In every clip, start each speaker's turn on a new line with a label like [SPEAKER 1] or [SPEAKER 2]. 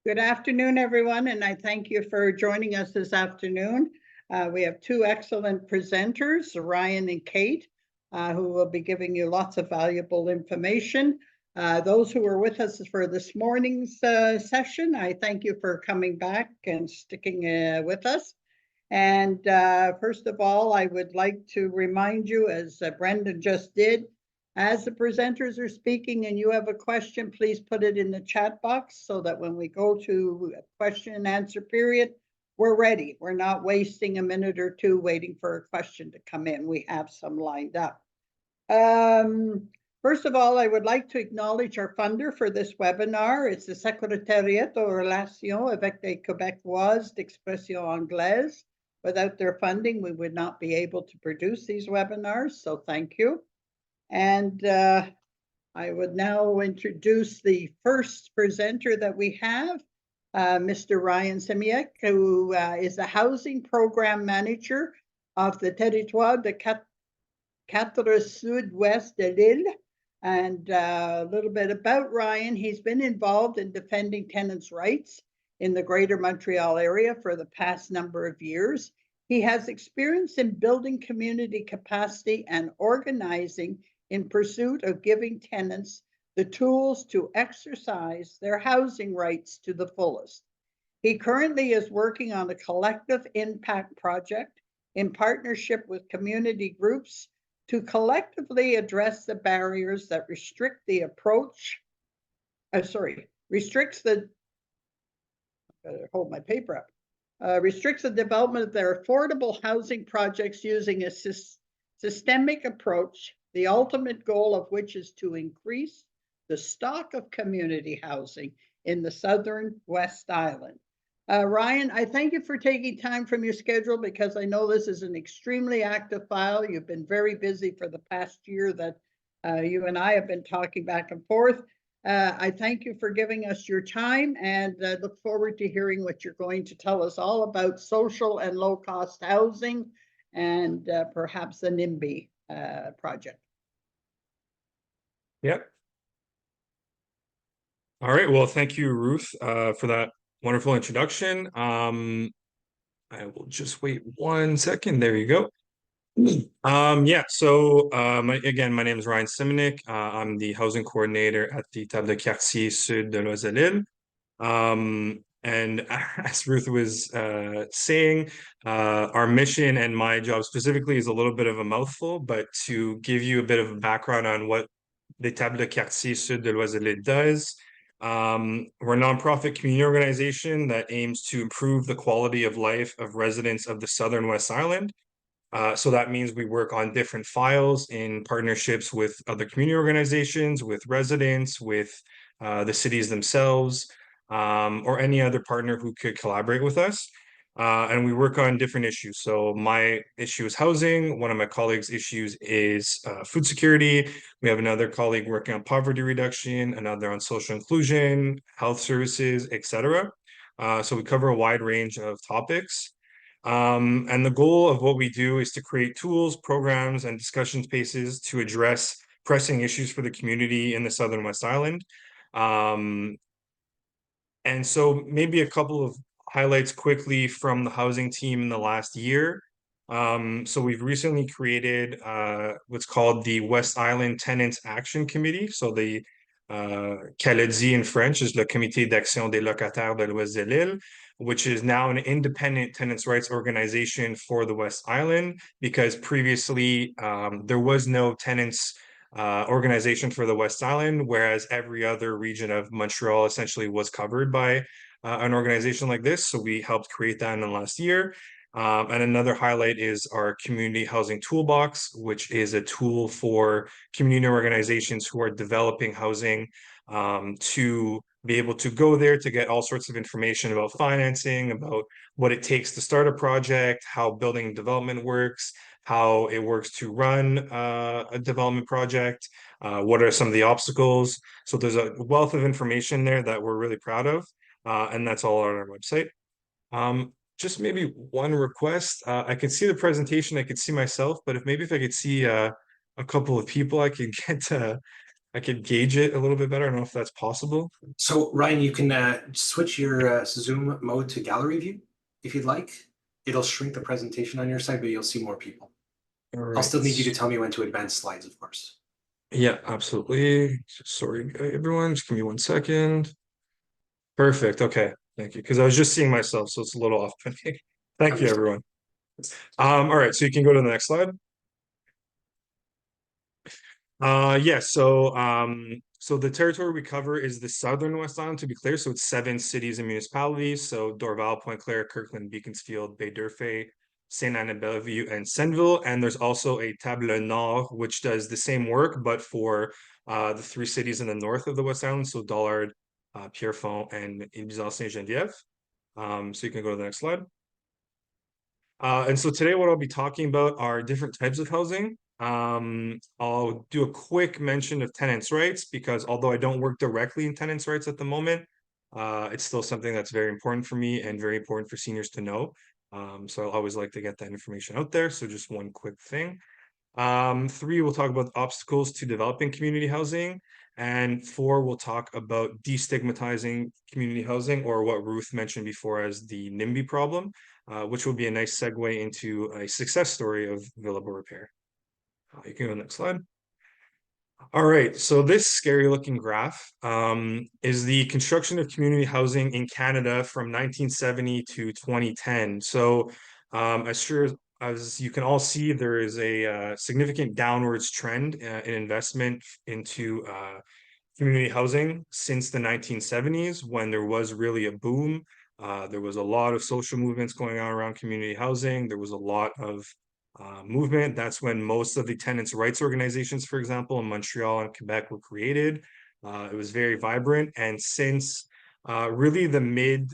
[SPEAKER 1] Good afternoon, everyone, and I thank you for joining us this afternoon. We have two excellent presenters, Ryan and Kate, who will be giving you lots of valuable information. Those who were with us for this morning's session, I thank you for coming back and sticking with us. And first of all, I would like to remind you, as Brendan just did, as the presenters are speaking and you have a question, please put it in the chat box so that when we go to a question and answer period, we're ready. We're not wasting a minute or two waiting for a question to come in. We have some lined up. First of all, I would like to acknowledge our funder for this webinar. It's the Secrétariat aux relations avec les Québécois d'expression anglaise. Without their funding, we would not be able to produce these webinars, so thank you. And I would now introduce the first presenter that we have, Mr. Ryan Simonyik, who is the Housing Program Manager of the Territoire de Quatre Sud-Ouest de l'Île. And a little bit about Ryan. He's been involved in defending tenants' rights in the Greater Montreal area for the past number of years. He has experience in building community capacity and organizing in pursuit of giving tenants the tools to exercise their housing rights to the fullest. He currently is working on a collective impact project in partnership with community groups to collectively address the barriers that restricts the development of their affordable housing projects using a systemic approach, the ultimate goal of which is to increase the stock of community housing in the Southern West Island. Ryan, I thank you for taking time from your schedule because I know this is an extremely active file. You've been very busy for the past year that you and I have been talking back and forth. I thank you for giving us your time and look forward to hearing what you're going to tell us all about social and low-cost housing and perhaps the NIMBY project.
[SPEAKER 2] Yep. All right. Well, thank you, Ruth, for that wonderful introduction. I will just wait 1 second. There you go. Yeah, so again, my name is Ryan Simonyik. I'm the housing coordinator at the Table de Quartier Sud de l'Île. And as Ruth was saying, our mission and my job specifically is a little bit of a mouthful, but to give you a bit of a background on what the Table de Quartier Sud de l'Île does. We're a nonprofit community organization that aims to improve the quality of life of residents of the Southern West Island. So that means we work on different files in partnerships with other community organizations, with residents, with the cities themselves, or any other partner who could collaborate with us. And we work on different issues. So my issue is housing. One of my colleagues' issues is food security. We have another colleague working on poverty reduction, another on social inclusion, health services, etc. So we cover a wide range of topics. And the goal of what we do is to create tools, programs, and discussion spaces to address pressing issues for the community in the Southern West Island. And so maybe a couple of highlights quickly from the housing team in the last year. So we've recently created what's called the West Island Tenants Action Committee. So the CALEDI in French is le Comité d'Action des Locataires de l'Ouest de l'Île, which is now an independent tenants' rights organization for the West Island, because previously there was no tenants organization for the West Island, whereas every other region of Montreal essentially was covered by an organization like this. So we helped create that in the last year. And another highlight is our community housing toolbox, which is a tool for community organizations who are developing housing to be able to go there to get all sorts of information about financing, about what it takes to start a project, how building development works, how it works to run a development project, what are some of the obstacles. So there's a wealth of information there that we're really proud of, and that's all on our website. Just maybe one request. I could see the presentation, I could see myself, but if I could see a couple of people, I I could gauge it a little bit better. I don't know if that's possible.
[SPEAKER 3] So Ryan, you can switch your Zoom mode to gallery view if you'd like. It'll shrink the presentation on your side, but you'll see more people.
[SPEAKER 2] All
[SPEAKER 3] I'll still need you
[SPEAKER 2] right.
[SPEAKER 3] to tell me when to advance slides, of course.
[SPEAKER 2] Yeah, absolutely. Sorry, everyone. Just give me 1 second. Perfect. Okay. Thank you. Because I was just seeing myself, so it's a little off-putting. Thank you, everyone. All right, so you can go to the next slide. Yes, so the territory we cover is the southern West Island, to be clear. So it's 7 cities and municipalities. So Dorval, Pointe-Claire, Kirkland, Beaconsfield, Baie-d'Urfé, Sainte-Anne-Bellevue, and Senneville. And there's also a Table Nord, which does the same work, but for the 3 cities in the north of the West Island. So Dollard, Pierrefonds, and Ibiza-Saint-Geneviève. So you can go to the next slide. And so today what I'll be talking about are different types of housing. I'll do a quick mention of tenants' rights because although I don't work directly in tenants' rights at the moment, it's still something that's very important for me and very important for seniors to know. So I'll always like to get that information out there. So just one quick thing. 3, we'll talk about obstacles to developing community housing. And 4, we'll talk about destigmatizing community housing, or what Ruth mentioned before as the NIMBY problem, which will be a nice segue into a success story of Villa Beaurepaire. You can go to the next slide. All right, so this scary looking graph is the construction of community housing in Canada from 1970 to 2010. So as you can all see, there is a significant downwards trend in investment into community housing since the 1970s, when there was really a boom. There was a lot of social movements going on around community housing. There was a lot of movement. That's when most of the tenants' rights organizations, for example, in Montreal and Quebec were created. It was very vibrant. And since really the mid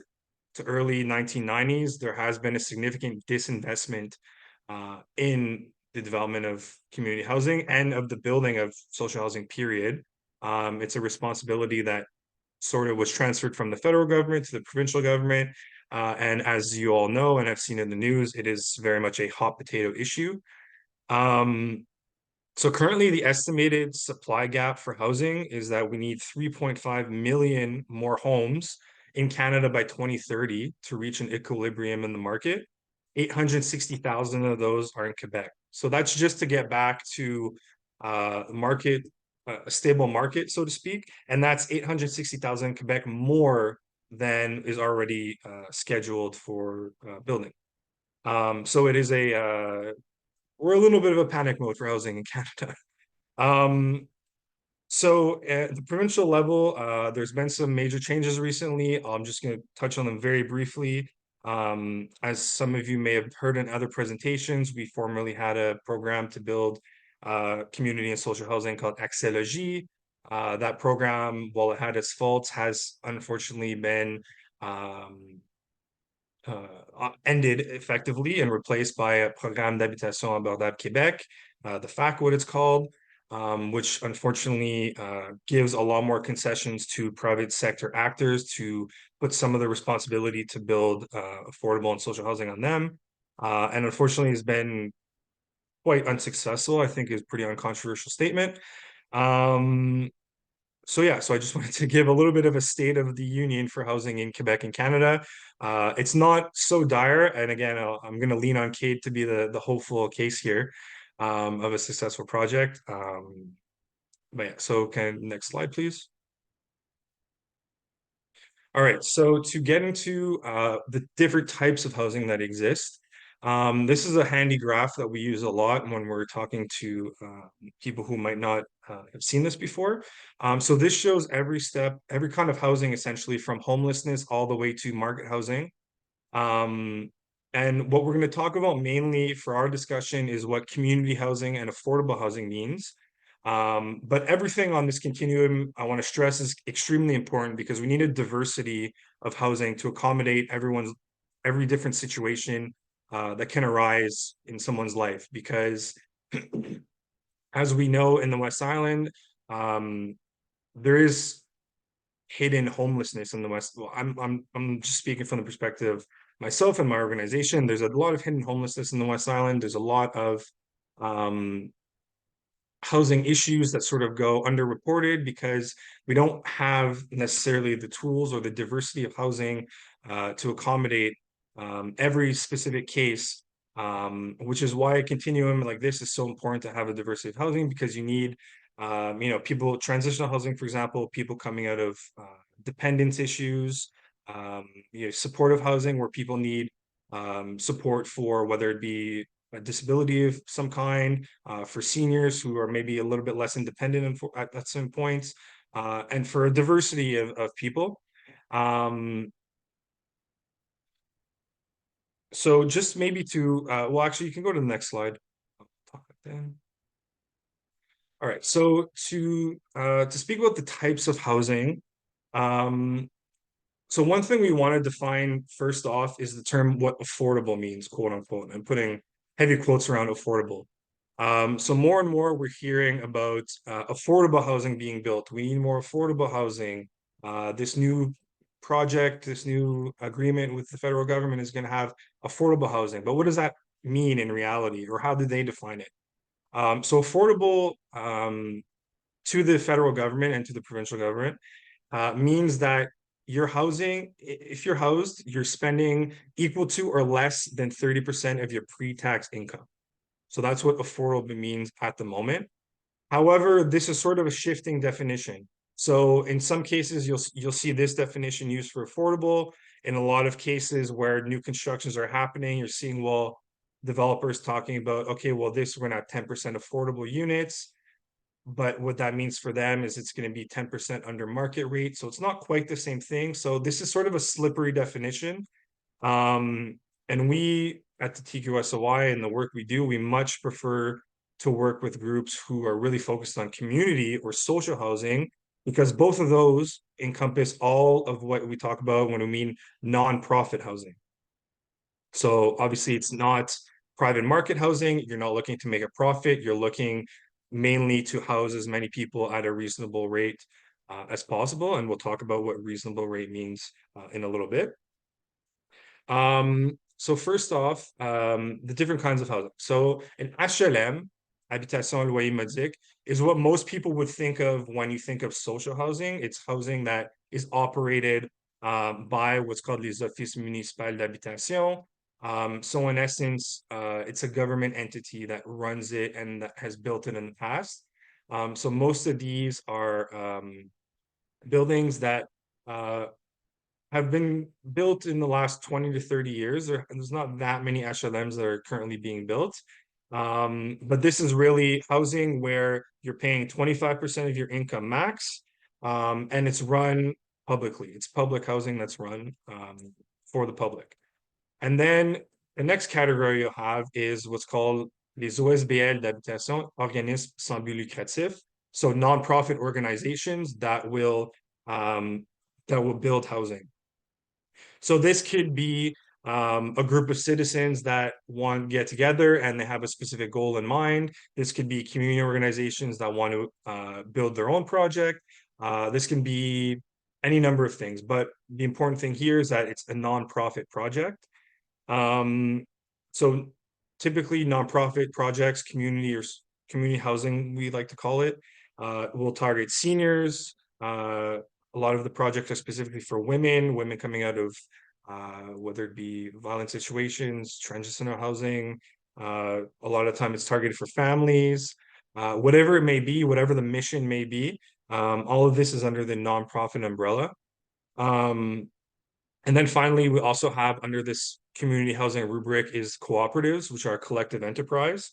[SPEAKER 2] to early 1990s, there has been a significant disinvestment in the development of community housing and of the building of social housing, period. It's a responsibility that sort of was transferred from the federal government to the provincial government. And as you all know, and I've seen in the news, it is very much a hot potato issue. So currently the estimated supply gap for housing is that we need 3.5 million more homes in Canada by 2030 to reach an equilibrium in the market. 860,000 of those are in Quebec. So that's just to get back to market, a stable market, so to speak. And that's 860,000 in Quebec more than is already scheduled for building. So it is we're a little bit of a panic mode for housing in Canada. So at the provincial level, there's been some major changes recently. I'm just going to touch on them very briefly. As some of you may have heard in other presentations, we formerly had a program to build community and social housing called Axélogie. That program, while it had its faults, has unfortunately been ended effectively and replaced by a Programme d'habitation abordable Québec, the FAC, what it's called, which unfortunately gives a lot more concessions to private sector actors to put some of the responsibility to build affordable and social housing on them. And unfortunately has been quite unsuccessful, I think is a pretty uncontroversial statement. So yeah, so I just wanted to give a little bit of a state of the union for housing in Quebec and Canada. It's not so dire, and again, I'm going to lean on Kate to be the hopeful case here of a successful project. But yeah, so next slide, please. All right, so to get into the different types of housing that exist, this is a handy graph that we use a lot when we're talking to people who might not have seen this before. So this shows every step, every kind of housing, essentially from homelessness all the way to market housing. And what we're going to talk about mainly for our discussion is what community housing and affordable housing means. But everything on this continuum, I want to stress, is extremely important because we need a diversity of housing to accommodate every different situation that can arise in someone's life. Because as we know in the West Island, there is hidden homelessness in the West. Well, I'm just speaking from the perspective of myself and my organization. There's a lot of hidden homelessness in the West Island. There's a lot of housing issues that sort of go underreported because we don't have necessarily the tools or the diversity of housing to accommodate every specific case, which is why a continuum like this is so important to have a diversity of housing, because you need people, transitional housing, for example, people coming out of dependence issues, supportive housing where people need support for whether it be a disability of some kind, for seniors who are maybe a little bit less independent at some points, and for a diversity of people. So just maybe to, well, actually, you can go to the next slide. I'll talk then. All right, so to speak about the types of housing, so one thing we want to define first off is the term what affordable means, quote unquote. I'm putting heavy quotes around affordable. So more and more we're hearing about affordable housing being built. We need more affordable housing. This new project, this new agreement with the federal government is going to have affordable housing. But what does that mean in reality, or how do they define it? So affordable to the federal government and to the provincial government means that your housing, if you're housed, you're spending equal to or less than 30% of your pre-tax income. So that's what affordable means at the moment. However, this is sort of a shifting definition. So in some cases, you'll see this definition used for affordable. In a lot of cases where new constructions are happening, you're seeing, well, developers talking about, okay, well, we're gonna have 10% affordable units. But what that means for them is it's going to be 10% under market rate. So it's not quite the same thing. So this is sort of a slippery definition. And we at the TQSOI and the work we do, we much prefer to work with groups who are really focused on community or social housing, because both of those encompass all of what we talk about when we mean nonprofit housing. So obviously it's not private market housing. You're not looking to make a profit. You're looking mainly to house as many people at a reasonable rate as possible. And we'll talk about what reasonable rate means in a little bit. So first off, the different kinds of housing. So an HLM, habitation loyer modique, is what most people would think of when you think of social housing. It's housing that is operated by what's called les offices municipaux d'habitation. So in essence, it's a government entity that runs it and that has built it in the past. So most of these are buildings that have been built in the last 20 to 30 years. There's not that many HLMs that are currently being built. But this is really housing where you're paying 25% of your income max, and it's run publicly. It's public housing that's run for the public. And then the next category you'll have is what's called les OSBL d'habitation, organismes sans but lucratif. So nonprofit organizations that will build housing. So this could be a group of citizens that want to get together and they have a specific goal in mind. This could be community organizations that want to build their own project. This can be any number of things, but the important thing here is that it's a nonprofit project. So typically nonprofit projects, community housing, we like to call it, will target seniors. A lot of the projects are specifically for women coming out of whether it be violent situations, transitional housing. A lot of time it's targeted for families, whatever it may be, whatever the mission may be. All of this is under the nonprofit umbrella. And then finally, we also have under this community housing rubric is cooperatives, which are collective enterprise,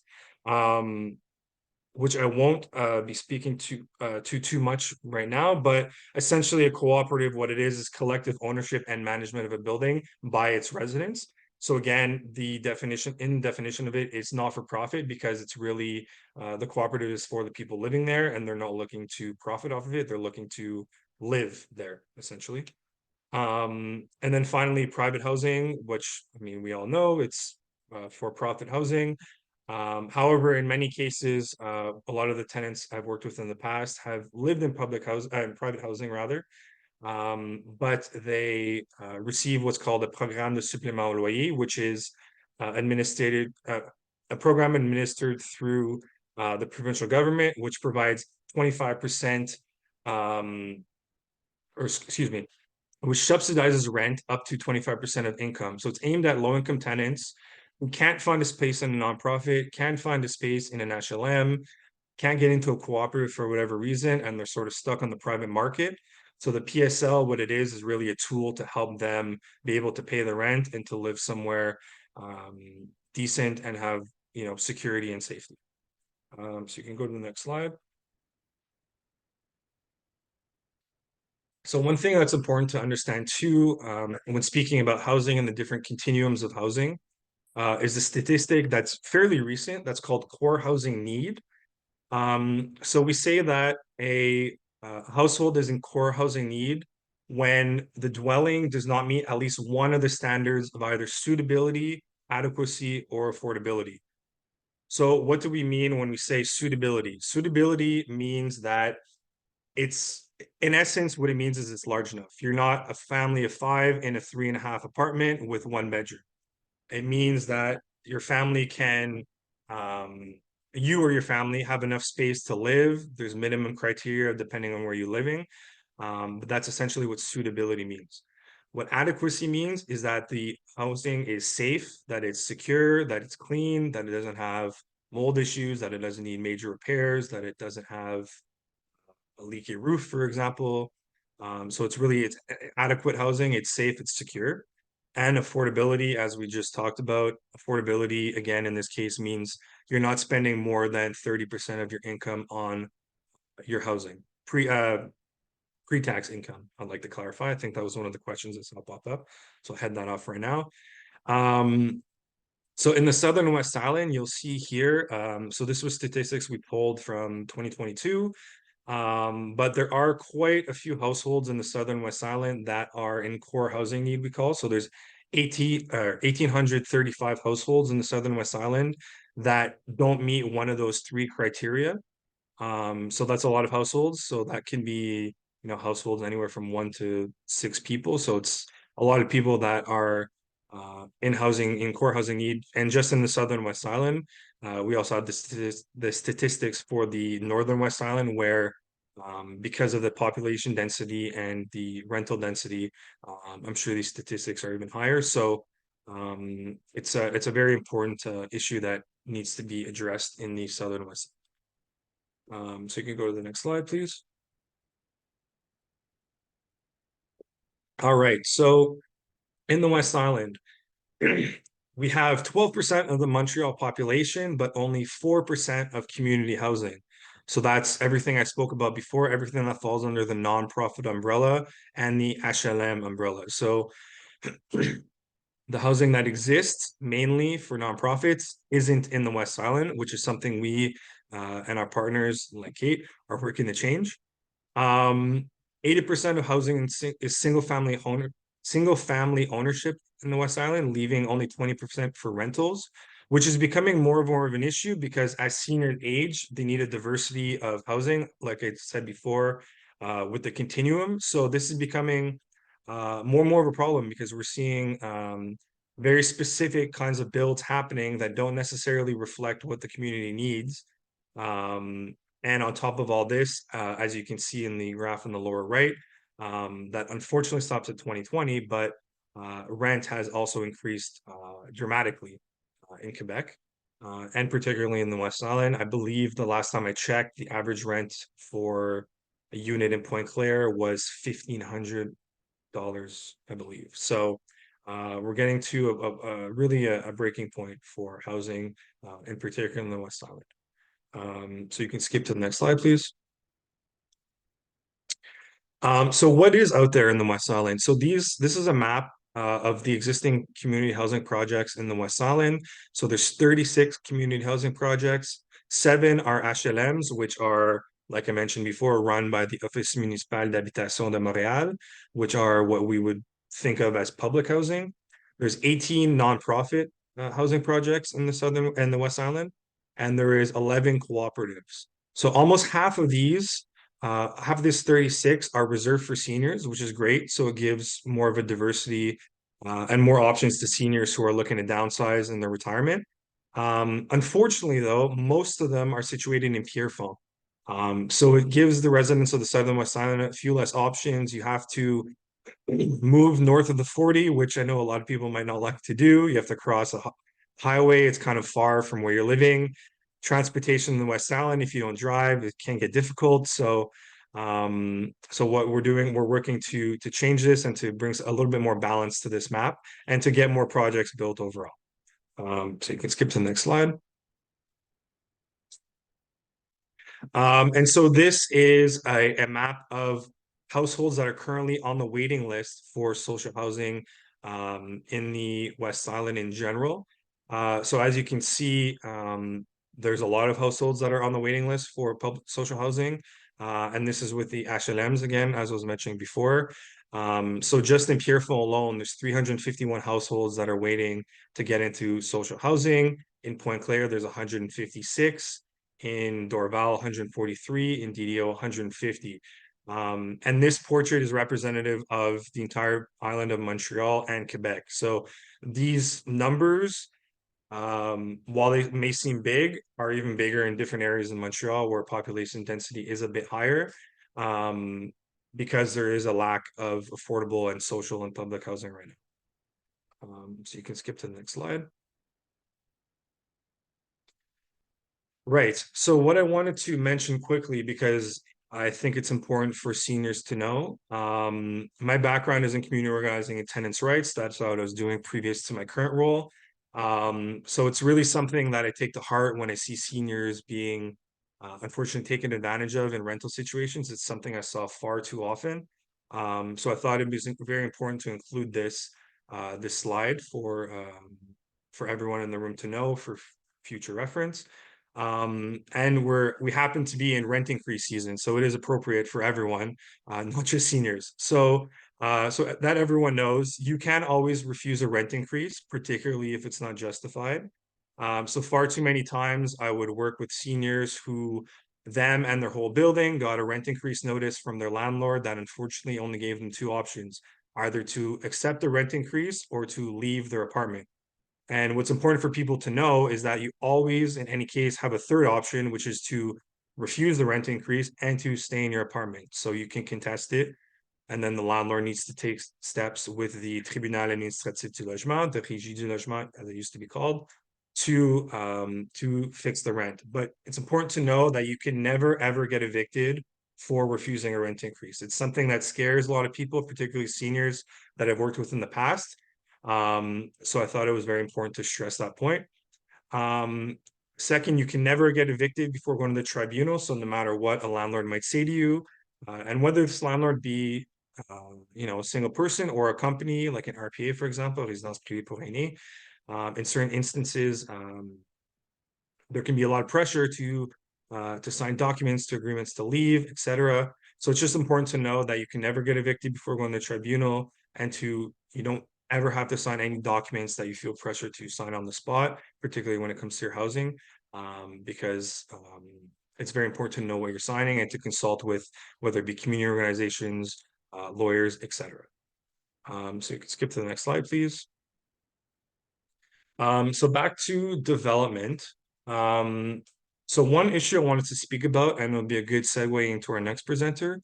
[SPEAKER 2] which I won't be speaking to too much right now, but essentially a cooperative, what it is collective ownership and management of a building by its residents. So again, the definition of it is not for profit, because it's really the cooperative is for the people living there and they're not looking to profit off of it. They're looking to live there essentially. And then finally, private housing, which I mean, we all know it's for-profit housing. However, in many cases, a lot of the tenants I've worked with in the past have lived in private housing rather, but they receive what's called a programme de supplément au loyer, which is a program administered through the provincial government, which provides 25%, which subsidizes rent up to 25% of income. So it's aimed at low-income tenants who can't find a space in a nonprofit, can't find a space in an HLM, can't get into a cooperative for whatever reason, and they're sort of stuck on the private market. So the PSL, what it is really a tool to help them be able to pay the rent and to live somewhere decent and have, you know, security and safety. So you can go to the next slide. So one thing that's important to understand too, when speaking about housing and the different continuums of housing, is a statistic that's fairly recent that's called core housing need. So we say that a household is in core housing need when the dwelling does not meet at least one of the standards of either suitability, adequacy, or affordability. So what do we mean when we say suitability? Suitability means that it's, in essence, what it means is it's large enough. You're not a family of 5 in a 3.5 apartment with 1 bedroom. It means that your family can, you or your family have enough space to live. There's minimum criteria depending on where you're living. But that's essentially what suitability means. What adequacy means is that the housing is safe, that it's secure, that it's clean, that it doesn't have mold issues, that it doesn't need major repairs, that it doesn't have a leaky roof, for example. So it's adequate housing, it's safe, it's secure. And affordability, as we just talked about, affordability, again, in this case means you're not spending more than 30% of your income on your housing, pre-tax income. I'd like to clarify. I think that was one of the questions that saw pop up. So I'll head that off right now. So in the Southern West Island, you'll see here, so this was statistics we pulled from 2022. But there are quite a few households in the Southern West Island that are in core housing need, we call. So there's 1,835 households in the Southern West Island that don't meet one of those 3 criteria. So that's a lot of households. So that can be, you know, households anywhere from 1 to 6 people. So it's a lot of people that are in core housing need. And just in the Southern West Island, we also have the statistics for the Northern West Island, where because of the population density and the rental density, I'm sure these statistics are even higher. So it's a very important issue that needs to be addressed in the Southern West. So you can go to the next slide, please. All right, so in the West Island, we have 12% of the Montreal population, but only 4% of community housing. So that's everything I spoke about before, everything that falls under the nonprofit umbrella and the HLM umbrella. So the housing that exists mainly for nonprofits isn't in the West Island, which is something we and our partners like Kate are working to change. 80% of housing is single family ownership in the West Island, leaving only 20% for rentals, which is becoming more and more of an issue because as seniors age, they need a diversity of housing, like I said before, with the continuum. So this is becoming more and more of a problem because we're seeing very specific kinds of builds happening that don't necessarily reflect what the community needs. And on top of all this, as you can see in the graph in the lower right, that unfortunately stops at 2020, but rent has also increased dramatically in Quebec, and particularly in the West Island. I believe the last time I checked, the average rent for a unit in Pointe Claire was $1,500, I believe. So we're getting to really a breaking point for housing, in particular in the West Island. So you can skip to the next slide, please. So what is out there in the West Island? So this is a map of the existing community housing projects in the West Island. So there's 36 community housing projects. 7 are HLMs, which are, like I mentioned before, run by the Office Municipal d'Habitation de Montréal, which are what we would think of as public housing. There's 18 nonprofit housing projects in the Southern and the West Island, and there is 11 cooperatives. So almost half of these, half of this 36 are reserved for seniors, which is great. So it gives more of a diversity and more options to seniors who are looking to downsize in their retirement. Unfortunately, though, most of them are situated in Pierrefonds. So it gives the residents of the Southern West Island a few less options. You have to move north of the 40, which I know a lot of people might not like to do. You have to cross a highway. It's kind of far from where you're living. Transportation in the West Island, if you don't drive, it can get difficult. So what we're doing, we're working to change this and to bring a little bit more balance to this map and to get more projects built overall. So you can skip to the next slide. And so this is a map of households that are currently on the waiting list for social housing in the West Island in general. So as you can see, there's a lot of households that are on the waiting list for public social housing. And this is with the HLMs again, as I was mentioning before. So just in Pierrefonds alone, there's 351 households that are waiting to get into social housing. In Pointe-Claire, there's 156. In Dorval, 143. In DDO, 150. And this portrait is representative of the entire island of Montreal and Quebec. So these numbers, while they may seem big, are even bigger in different areas in Montreal where population density is a bit higher, because there is a lack of affordable and social and public housing right now. So you can skip to the next slide. Right. So what I wanted to mention quickly, because I think it's important for seniors to know, my background is in community organizing and tenants' rights. That's what I was doing previous to my current role. So it's really something that I take to heart when I see seniors being unfortunately taken advantage of in rental situations. It's something I saw far too often. So I thought it was very important to include this slide for everyone in the room to know for future reference. And we happen to be in rent increase season, so it is appropriate for everyone, not just seniors. So that everyone knows, you can always refuse a rent increase, particularly if it's not justified. So far too many times I would work with seniors who them and their whole building got a rent increase notice from their landlord that unfortunately only gave them two options, either to accept the rent increase or to leave their apartment. And what's important for people to know is that you always, in any case, have a third option, which is to refuse the rent increase and to stay in your apartment. So you can contest it. And then the landlord needs to take steps with the Tribunal Administratif du Logement, the Régie du Logement, as it used to be called, to fix the rent. But it's important to know that you can never, ever get evicted for refusing a rent increase. It's something that scares a lot of people, particularly seniors that I've worked with in the past. So I thought it was very important to stress that point. Second, you can never get evicted before going to the tribunal. So no matter what a landlord might say to you, and whether this landlord be, a single person or a company like an RPA, for example, Résidence Privée pour Aînés, in certain instances, there can be a lot of pressure to sign documents, to agreements to leave, etc. So it's just important to know that you can never get evicted before going to the tribunal, and you don't ever have to sign any documents that you feel pressure to sign on the spot, particularly when it comes to your housing, because it's very important to know what you're signing and to consult with whether it be community organizations, lawyers, etc. So you can skip to the next slide, please. So back to development. So one issue I wanted to speak about, and it'll be a good segue into our next presenter,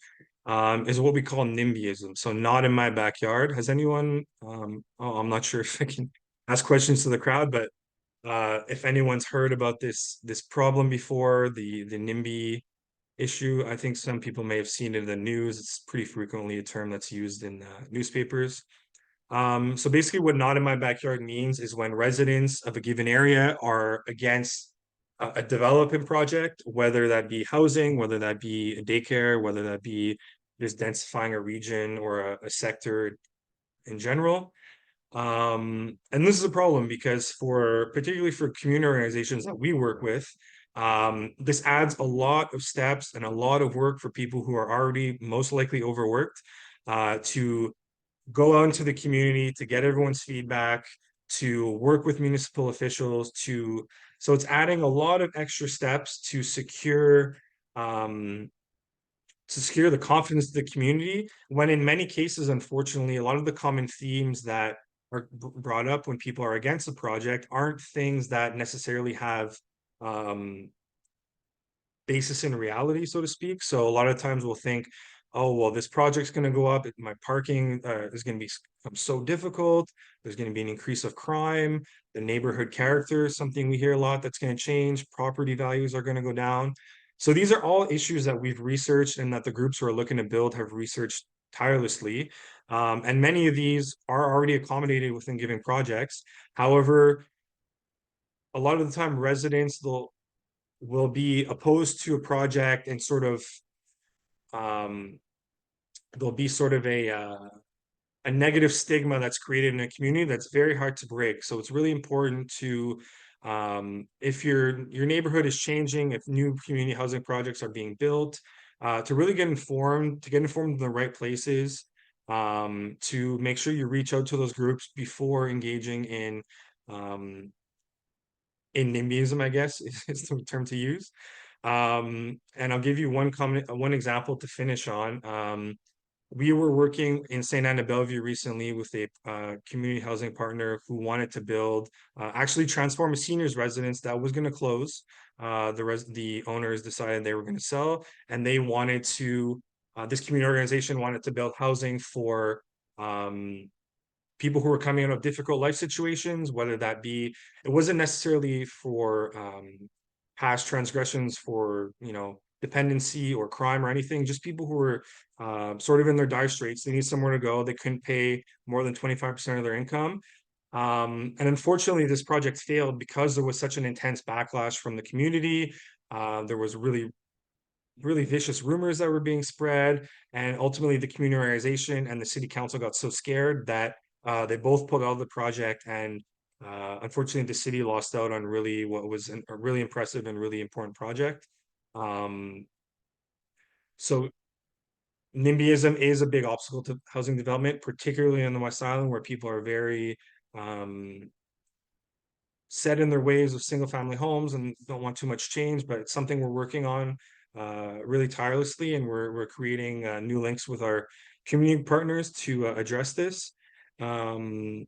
[SPEAKER 2] is what we call NIMBYism. So not in my backyard. Has anyone, I'm not sure if I can ask questions to the crowd, but if anyone's heard about this problem before, the NIMBY issue, I think some people may have seen it in the news. It's pretty frequently a term that's used in newspapers. So basically what not in my backyard means is when residents of a given area are against a development project, whether that be housing, whether that be a daycare, whether that be just densifying a region or a sector in general. And this is a problem because particularly for community organizations that we work with, this adds a lot of steps and a lot of work for people who are already most likely overworked, to go out into the community, to get everyone's feedback, to work with municipal officials, so it's adding a lot of extra steps to secure the confidence of the community, when in many cases, unfortunately, a lot of the common themes that are brought up when people are against the project aren't things that necessarily have basis in reality, so to speak. So a lot of times we'll think, oh, well, this project's going to go up. My parking is going to become so difficult. There's going to be an increase of crime. The neighborhood character is something we hear a lot that's going to change. Property values are going to go down. So these are all issues that we've researched and that the groups who are looking to build have researched tirelessly. And many of these are already accommodated within given projects. However, a lot of the time residents will be opposed to a project and sort of there'll be sort of a negative stigma that's created in a community that's very hard to break. So it's really important to if your neighborhood is changing, if new community housing projects are being built, to really get informed, in the right places, to make sure you reach out to those groups before engaging in NIMBYism, I guess is the term to use. And I'll give you one example to finish on. We were working in St. Anne de Bellevue recently with a community housing partner who wanted to build, actually transform a seniors residence that was going to close. The owners decided they were going to sell, and they wanted to, this community organization wanted to build housing for people who were coming out of difficult life situations, whether that be, it wasn't necessarily for past transgressions for, dependency or crime or anything, just people who were sort of in their dire straits. They need somewhere to go. They couldn't pay more than 25% of their income. And unfortunately, this project failed because there was such an intense backlash from the community. There was really vicious rumors that were being spread. And ultimately, the community organization and the city council got so scared that they both pulled out of the project, and unfortunately the city lost out on really what was a really impressive and really important project. So NIMBYism is a big obstacle to housing development, particularly in the West Island, where people are very set in their ways of single family homes and don't want too much change, but it's something we're working on really tirelessly, and we're creating new links with our community partners to address this. And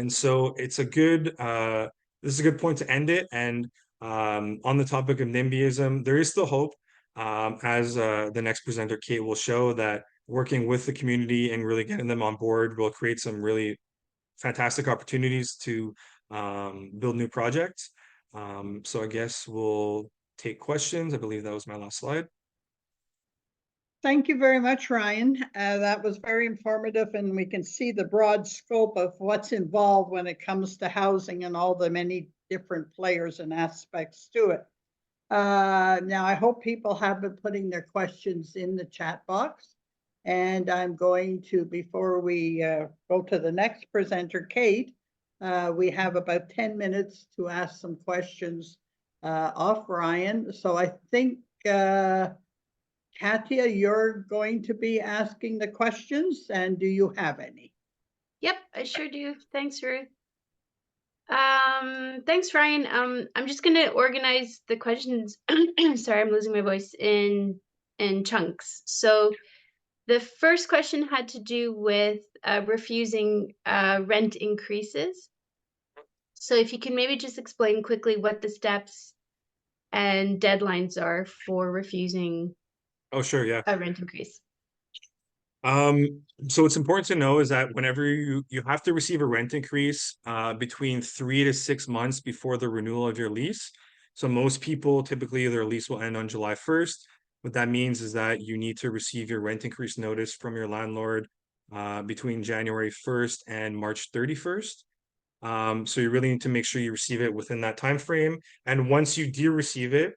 [SPEAKER 2] so it's a good this is a good point to end it. And on the topic of NIMBYism, there is still hope, as the next presenter, Kate, will show, that working with the community and really getting them on board will create some really fantastic opportunities to build new projects. So I guess we'll take questions. I believe that was my last slide.
[SPEAKER 1] Thank you very much, Ryan. That was very informative, and we can see the broad scope of what's involved when it comes to housing and all the many different players and aspects to it. Now, I hope people have been putting their questions in the chat box, and I'm going to, before we go to the next presenter, Kate, we have about 10 minutes to ask some questions of Ryan. So I think Katia, you're going to be asking the questions, and do you have any?
[SPEAKER 4] Yep, I sure do. Thanks, Ruth. Thanks, Ryan. I'm just gonna organize the questions. Sorry, I'm losing my voice in chunks. So the first question had to do with refusing rent increases. So if you can maybe just explain quickly what the steps and deadlines are for refusing
[SPEAKER 2] Oh, sure, yeah.
[SPEAKER 4] a rent increase.
[SPEAKER 2] So what's important to know is that whenever you have to receive a rent increase between 3 to 6 months before the renewal of your lease. So most people, typically their lease will end on July 1st. What that means is that you need to receive your rent increase notice from your landlord between January 1st and March 31st. So you really need to make sure you receive it within that time frame. And once you do receive it,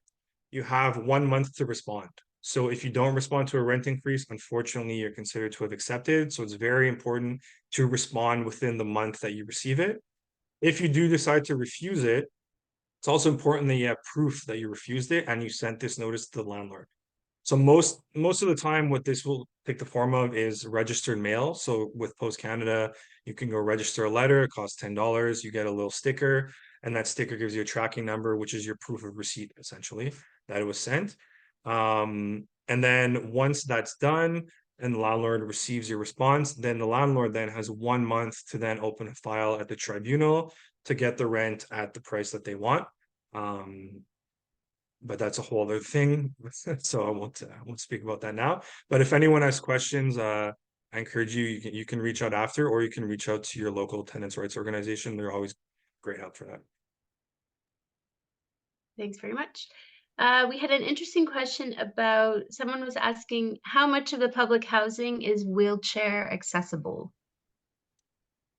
[SPEAKER 2] you have 1 month to respond. So if you don't respond to a rent increase, unfortunately, you're considered to have accepted. So it's very important to respond within the month that you receive it. If you do decide to refuse it, it's also important that you have proof that you refused it and you sent this notice to the landlord. So most of the time, what this will take the form of is registered mail. So with Post Canada, you can go register a letter. It costs $10. You get a little sticker, and that sticker gives you a tracking number, which is your proof of receipt, essentially, that it was sent. And then once that's done, and the landlord receives your response, then the landlord then has 1 month to then open a file at the tribunal to get the rent at the price that they want. But that's a whole other thing. So I won't speak about that now. But if anyone has questions, I encourage you can reach out after, or you can reach out to your local tenants' rights organization. They're always great help for that.
[SPEAKER 4] Thanks very much. We had an interesting question about someone was asking how much of the public housing is wheelchair accessible?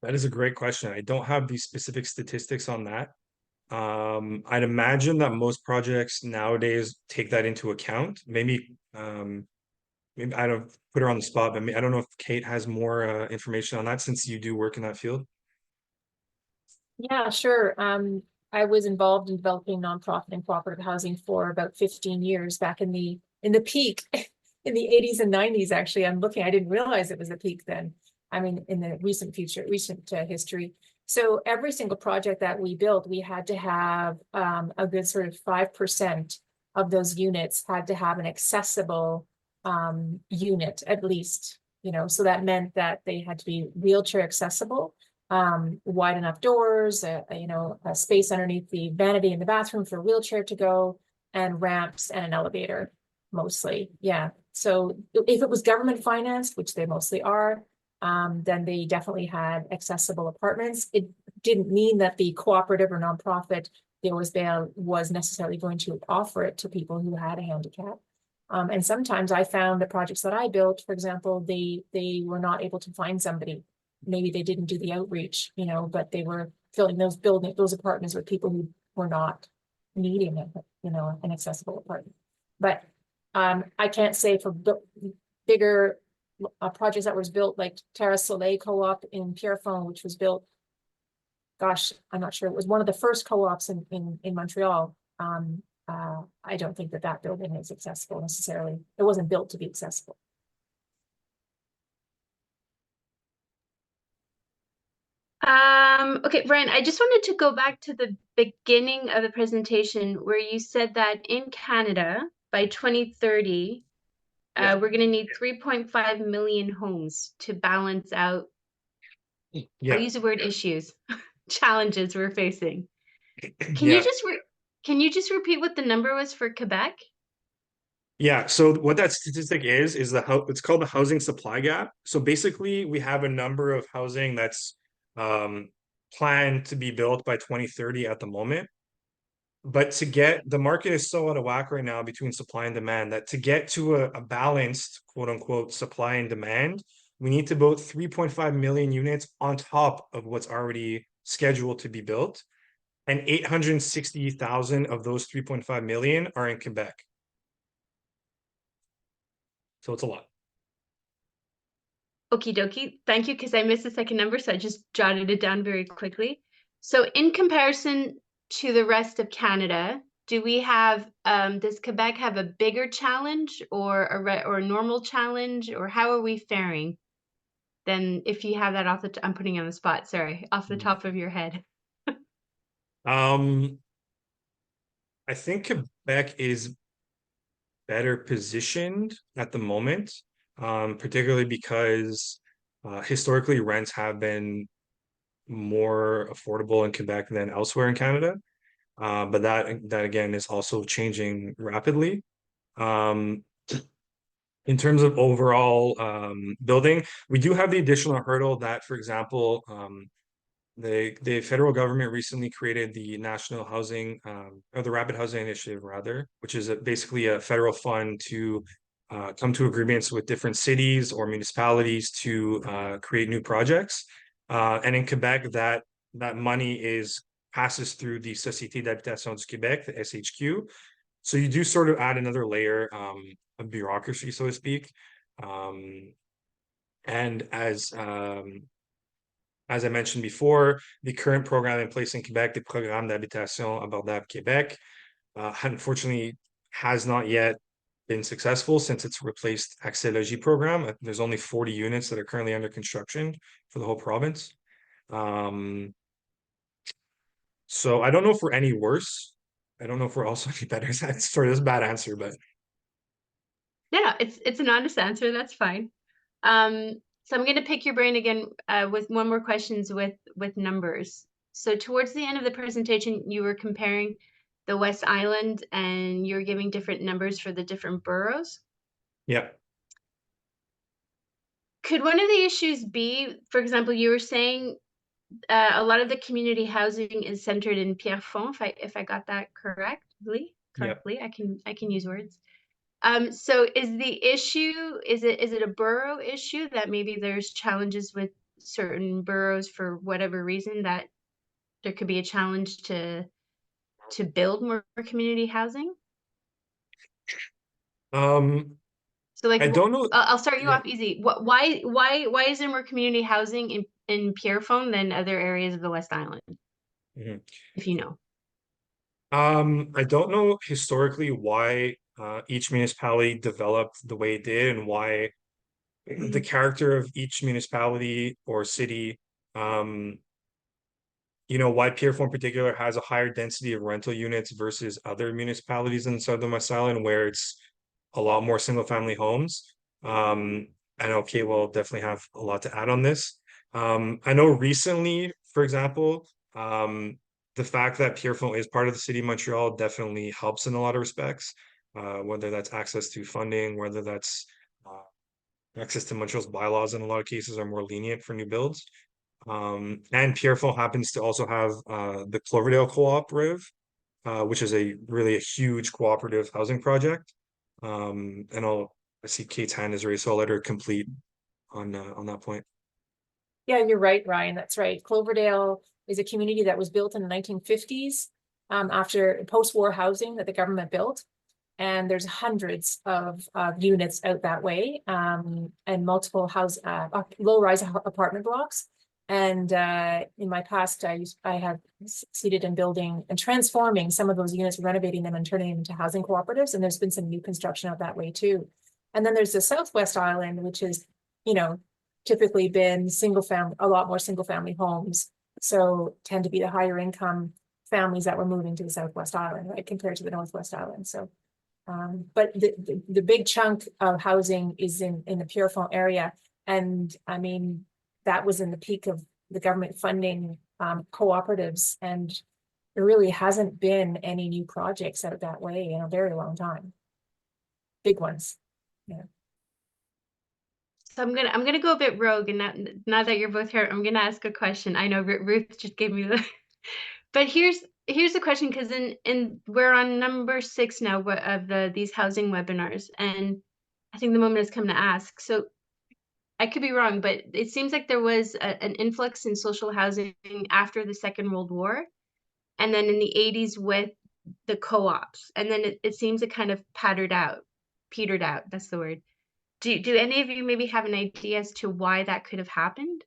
[SPEAKER 2] That is a great question. I don't have the specific statistics on that. I'd imagine that most projects nowadays take that into account. Maybe I don't put her on the spot, but I don't know if Kate has more information on that since you do work in that field.
[SPEAKER 5] Yeah, sure. I was involved in developing nonprofit and cooperative housing for about 15 years back in the peak in the 80s and 90s. Actually, I didn't realize it was a peak then. I mean, in the recent history. So every single project that we built, we had to have a good sort of 5% of those units had to have an accessible unit at least, so that meant that they had to be wheelchair accessible, wide enough doors, a space underneath the vanity in the bathroom for a wheelchair to go, and ramps and an elevator, mostly. Yeah. So if it was government financed, which they mostly are, then they definitely had accessible apartments. It didn't mean that the cooperative or nonprofit was necessarily going to offer it to people who had a handicap. And sometimes I found the projects that I built, for example, they were not able to find somebody. Maybe they didn't do the outreach, but they were filling those apartments with people who were not needing an accessible apartment. But I can't say for bigger projects that was built, like Terra Soleil Co-op in Pierrefonds, which was built, gosh, I'm not sure. It was one of the first co-ops in Montreal. I don't think that building is accessible necessarily. It wasn't built to be accessible.
[SPEAKER 4] Okay, Brian, I just wanted to go back to the beginning of the presentation where you said that in Canada by 2030, we're going to need 3.5 million homes to balance out.
[SPEAKER 2] Yeah.
[SPEAKER 4] I'll use the word issues, challenges we're facing. Can
[SPEAKER 2] Yeah.
[SPEAKER 4] you just repeat what the number was for Quebec?
[SPEAKER 2] Yeah, so what that statistic is it's called the housing supply gap. So basically we have a number of housing that's planned to be built by 2030 at the moment. But the market is so out of whack right now between supply and demand that to get to a balanced, quote unquote, supply and demand, we need to build 3.5 million units on top of what's already scheduled to be built. And 860,000 of those 3.5 million are in Quebec. So it's a lot.
[SPEAKER 4] Okie dokie. Thank you, because I missed the second number, so I just jotted it down very quickly. So in comparison to the rest of Canada, do we have, does Quebec have a bigger challenge or a normal challenge, or how are we faring? Then if you have that I'm putting you on the spot, sorry, off the top of your head.
[SPEAKER 2] I think Quebec is better positioned at the moment, particularly because historically rents have been more affordable in Quebec than elsewhere in Canada. But that again is also changing rapidly. In terms of overall building, we do have the additional hurdle that, for example, the federal government recently created the National Housing or the Rapid Housing Initiative, rather, which is basically a federal fund to come to agreements with different cities or municipalities to create new projects. And in Quebec, that money passes through the Société d'Habitation du Québec, the SHQ. So you do sort of add another layer of bureaucracy, so to speak. And as I mentioned before, the current program in place in Quebec, the Programme d'Habitation Abordable Québec, unfortunately has not yet been successful since it's replaced Accès Logis program. There's only 40 units that are currently under construction for the whole province. So I don't know if we're any worse. I don't know if we're also any better. That's sort of a bad answer, but
[SPEAKER 4] Yeah, it's an honest answer. That's fine. So I'm going to pick your brain again with one more questions with numbers. So towards the end of the presentation, you were comparing the West Island and you're giving different numbers for the different boroughs.
[SPEAKER 2] Yeah.
[SPEAKER 4] Could one of the issues be, for example, you were saying a lot of the community housing is centered in Pierrefonds, if I got that correctly. I can use words. So is the issue, is it a borough issue that maybe there's challenges with certain boroughs for whatever reason, that there could be a challenge to build more community housing? So like,
[SPEAKER 2] I don't know.
[SPEAKER 4] I'll start you
[SPEAKER 2] Yeah.
[SPEAKER 4] off easy. Why is there more community housing in Pierrefonds than other areas of the West Island? If you know.
[SPEAKER 2] I don't know historically why each municipality developed the way it did, and why the character of each municipality or city, you know, why Pierrefonds in particular has a higher density of rental units versus other municipalities in the Southern West Island, where it's a lot more single family homes. And okay, we'll definitely have a lot to add on this. I know recently, for example, the fact that Pierrefonds is part of the city of Montreal definitely helps in a lot of respects, whether that's access to funding, whether that's access to Montreal's bylaws in a lot of cases are more lenient for new builds. And Pierrefonds happens to also have the Cloverdale Cooperative, which is really a huge cooperative housing project. And I see Kate's hand is raised, so I'll let her complete on that point.
[SPEAKER 5] Yeah, you're right, Ryan. That's right. Cloverdale is a community that was built in the 1950s after post-war housing that the government built. And there's hundreds of units out that way, and multiple low-rise apartment blocks. And in my past, I have succeeded in building and transforming some of those units, renovating them and turning them into housing cooperatives. And there's been some new construction out that way too. And then there's the Southwest Island, which is, you know, typically been a lot more single family homes. So tend to be the higher income families that were moving to the Southwest Island, right, compared to the Northwest Island. So, but the big chunk of housing is in the Pierrefonds area. And I mean, that was in the peak of the government funding cooperatives, and there really hasn't been any new projects out that way in a very long time. Big ones. Yeah.
[SPEAKER 4] So I'm gonna go a bit rogue, and now that you're both here, I'm gonna ask a question. I know Ruth just gave me the, but here's the question, because we're on number 6 now of these housing webinars, and I think the moment has come to ask. So I could be wrong, but it seems like there was an influx in social housing after the Second World War, and then in the 80s with the co-ops, and then it seems it kind of petered out. That's the word. Do any of you maybe have an idea as to why that could have happened?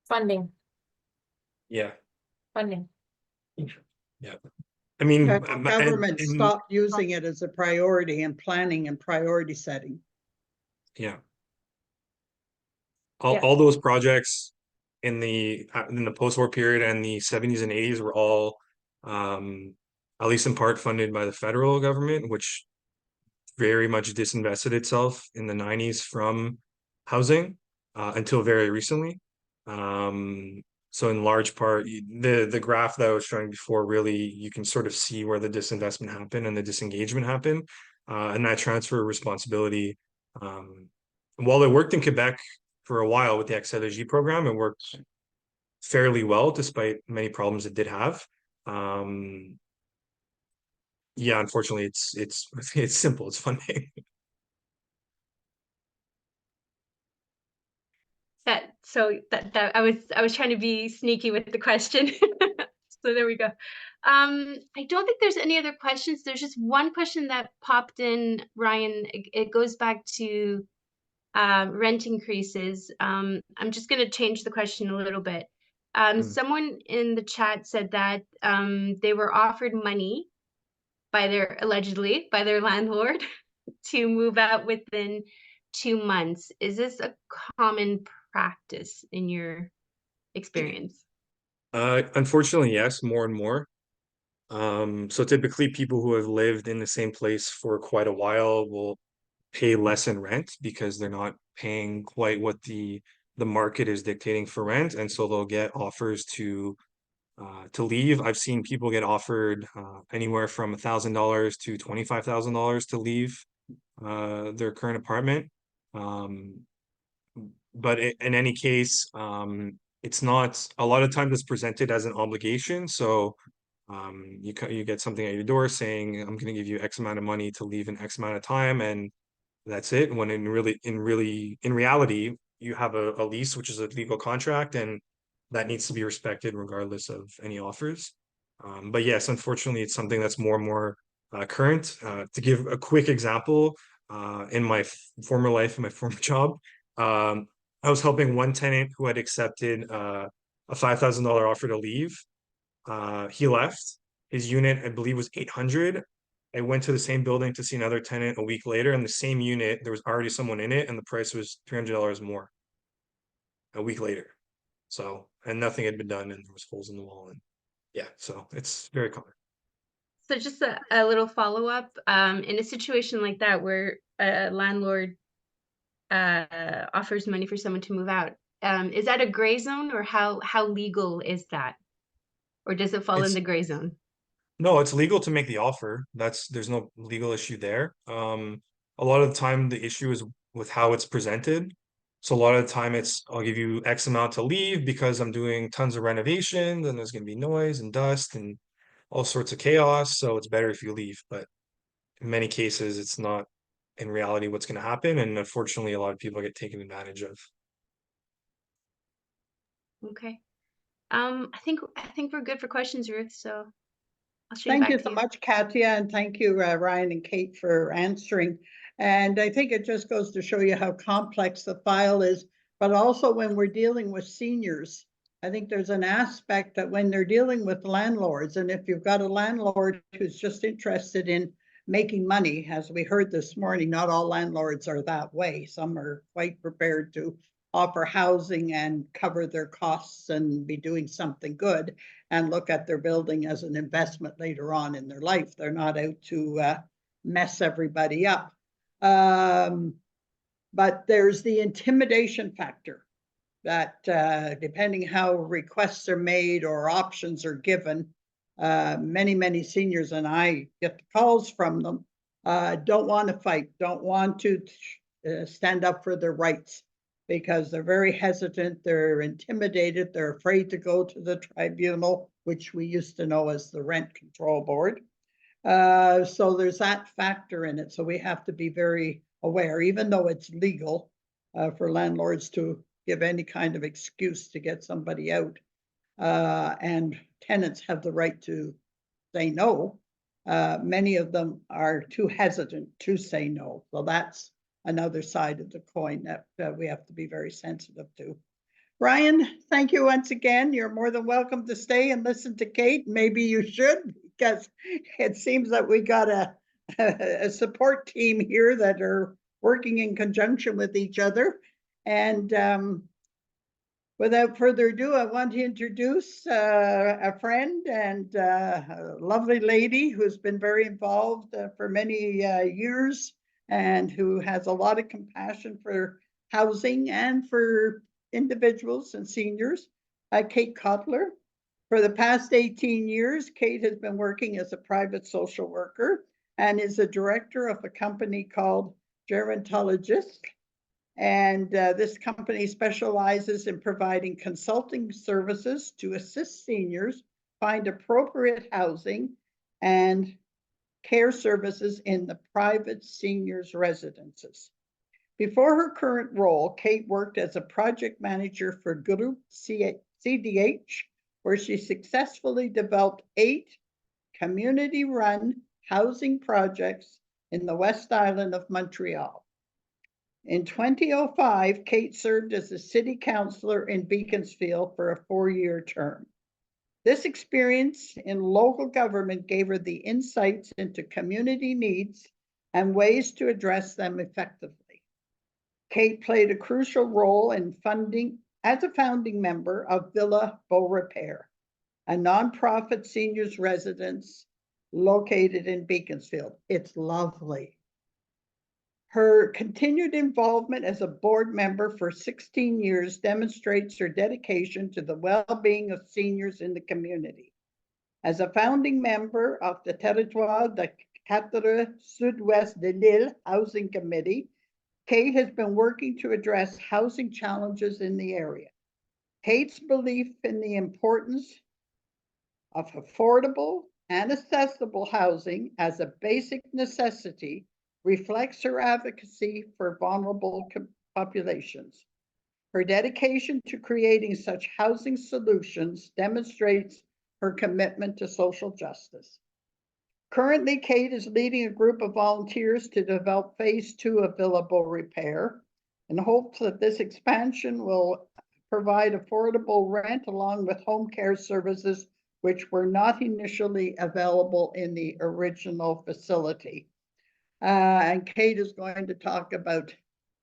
[SPEAKER 5] Funding.
[SPEAKER 2] Yeah.
[SPEAKER 5] Funding.
[SPEAKER 2] Yeah. I mean,
[SPEAKER 1] government stopped using it as a priority in planning and priority setting.
[SPEAKER 2] Yeah. All those projects in the post-war period and the 70s and 80s were all at least in part funded by the federal government, which very much disinvested itself in the 90s from housing until very recently. So in large part, the graph that I was showing before, really, you can sort of see where the disinvestment happened and the disengagement happened, and that transfer of responsibility. While it worked in Quebec for a while with the Accès program, it worked fairly well despite many problems it did have. Yeah, unfortunately, it's simple. It's funding.
[SPEAKER 4] That I was trying to be sneaky with the question. So there we go. I don't think there's any other questions. There's just one question that popped in, Ryan. It goes back to rent increases. I'm just going to change the question a little bit. Someone in the chat said that they were offered money allegedly by their landlord to move out within 2 months. Is this a common practice in your experience?
[SPEAKER 2] Unfortunately, yes, more and more. So typically people who have lived in the same place for quite a while will pay less in rent because they're not paying quite what the market is dictating for rent, and so they'll get offers to leave. I've seen people get offered anywhere from $1,000 to $25,000 to leave their current apartment. But in any case, it's not, a lot of times it's presented as an obligation. So you get something at your door saying, I'm going to give you X amount of money to leave in X amount of time, and that's it. When in reality, you have a lease, which is a legal contract, and that needs to be respected regardless of any offers. But yes, unfortunately, it's something that's more and more current. To give a quick example, in my former life, in my former job, I was helping one tenant who had accepted a $5,000 offer to leave. He left. His unit, I believe, was 800. I went to the same building to see another tenant a week later, and the same unit, there was already someone in it, and the price was $300 more a week later. So, and nothing had been done, and there was holes in the wall, and yeah, so it's very common.
[SPEAKER 4] So just a little follow-up, in a situation like that where a landlord offers money for someone to move out, is that a gray zone, or how legal is that? Or does it fall in the gray zone?
[SPEAKER 2] No, it's legal to make the offer. There's no legal issue there. A lot of the time the issue is with how it's presented. So a lot of the time it's, I'll give you X amount to leave because I'm doing tons of renovations and there's going to be noise and dust and all sorts of chaos. So it's better if you leave. But in many cases, it's not in reality what's going to happen. And unfortunately, a lot of people get taken advantage of.
[SPEAKER 4] Okay. I think we're good for questions, Ruth. So I'll shoot it
[SPEAKER 1] Thank
[SPEAKER 4] back
[SPEAKER 1] you
[SPEAKER 4] to
[SPEAKER 1] so
[SPEAKER 4] you.
[SPEAKER 1] much, Katya, and thank you, Ryan and Kate, for answering. And I think it just goes to show you how complex the file is, but also when we're dealing with seniors, I think there's an aspect that when they're dealing with landlords, and if you've got a landlord who's just interested in making money, as we heard this morning, not all landlords are that way. Some are quite prepared to offer housing and cover their costs and be doing something good and look at their building as an investment later on in their life. They're not out to mess everybody up. But there's the intimidation factor that depending how requests are made or options are given, many seniors, and I get the calls from them, don't want to fight, don't want to stand up for their rights because they're very hesitant, they're intimidated, they're afraid to go to the tribunal, which we used to know as the Rent Control Board. So there's that factor in it. So we have to be very aware, even though it's legal for landlords to give any kind of excuse to get somebody out. And tenants have the right to say no. Many of them are too hesitant to say no. So that's another side of the coin that we have to be very sensitive to. Ryan, thank you once again. You're more than welcome to stay and listen to Kate. Maybe you should, because it seems that we got a support team here that are working in conjunction with each other. And without further ado, I want to introduce a friend and a lovely lady who's been very involved for many years and who has a lot of compassion for housing and for individuals and seniors, Kate Coulter. For the past 18 years, Kate has been working as a private social worker and is a director of a company called Gerontologist. And this company specializes in providing consulting services to assist seniors find appropriate housing and care services in the private seniors' residences. Before her current role, Kate worked as a project manager for Group CDH, where she successfully developed 8 community-run housing projects in the West Island of Montreal. In 2005, Kate served as a city councillor in Beaconsfield for a 4-year term. This experience in local government gave her the insights into community needs and ways to address them effectively. Kate played a crucial role in funding as a founding member of Villa Beaurepaire, a nonprofit seniors residence located in Beaconsfield. It's lovely. Her continued involvement as a board member for 16 years demonstrates her dedication to the well-being of seniors in the community. As a founding member of the Territoire Table Sud-Ouest de l'Île Housing Committee, Kate has been working to address housing challenges in the area. Kate's belief in the importance of affordable and accessible housing as a basic necessity reflects her advocacy for vulnerable populations. Her dedication to creating such housing solutions demonstrates her commitment to social justice. Currently, Kate is leading a group of volunteers to develop phase 2 of Beaurepaire in hopes that this expansion will provide affordable rent along with home care services which were not initially available in the original facility. And Kate is going to talk about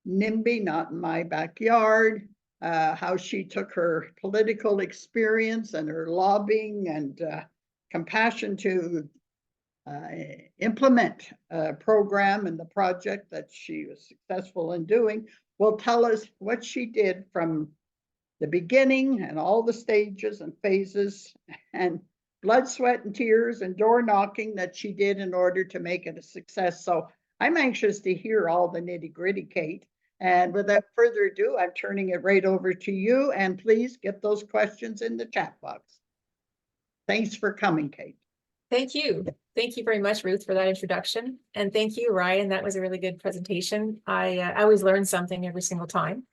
[SPEAKER 1] NIMBY, Not in My Backyard, how she took her political experience and her lobbying and compassion to implement a program and the project that she was successful in doing, will tell us what she did from the beginning and all the stages and phases and blood, sweat, and tears and door knocking that she did in order to make it a success. So I'm anxious to hear all the nitty-gritty, Kate. And without further ado, I'm turning it right over to you. And please get those questions in the chat box. Thanks for coming, Kate.
[SPEAKER 5] Thank you. Thank you very much, Ruth, for that introduction. And thank you, Ryan. That was a really good presentation. I always learn something every single time.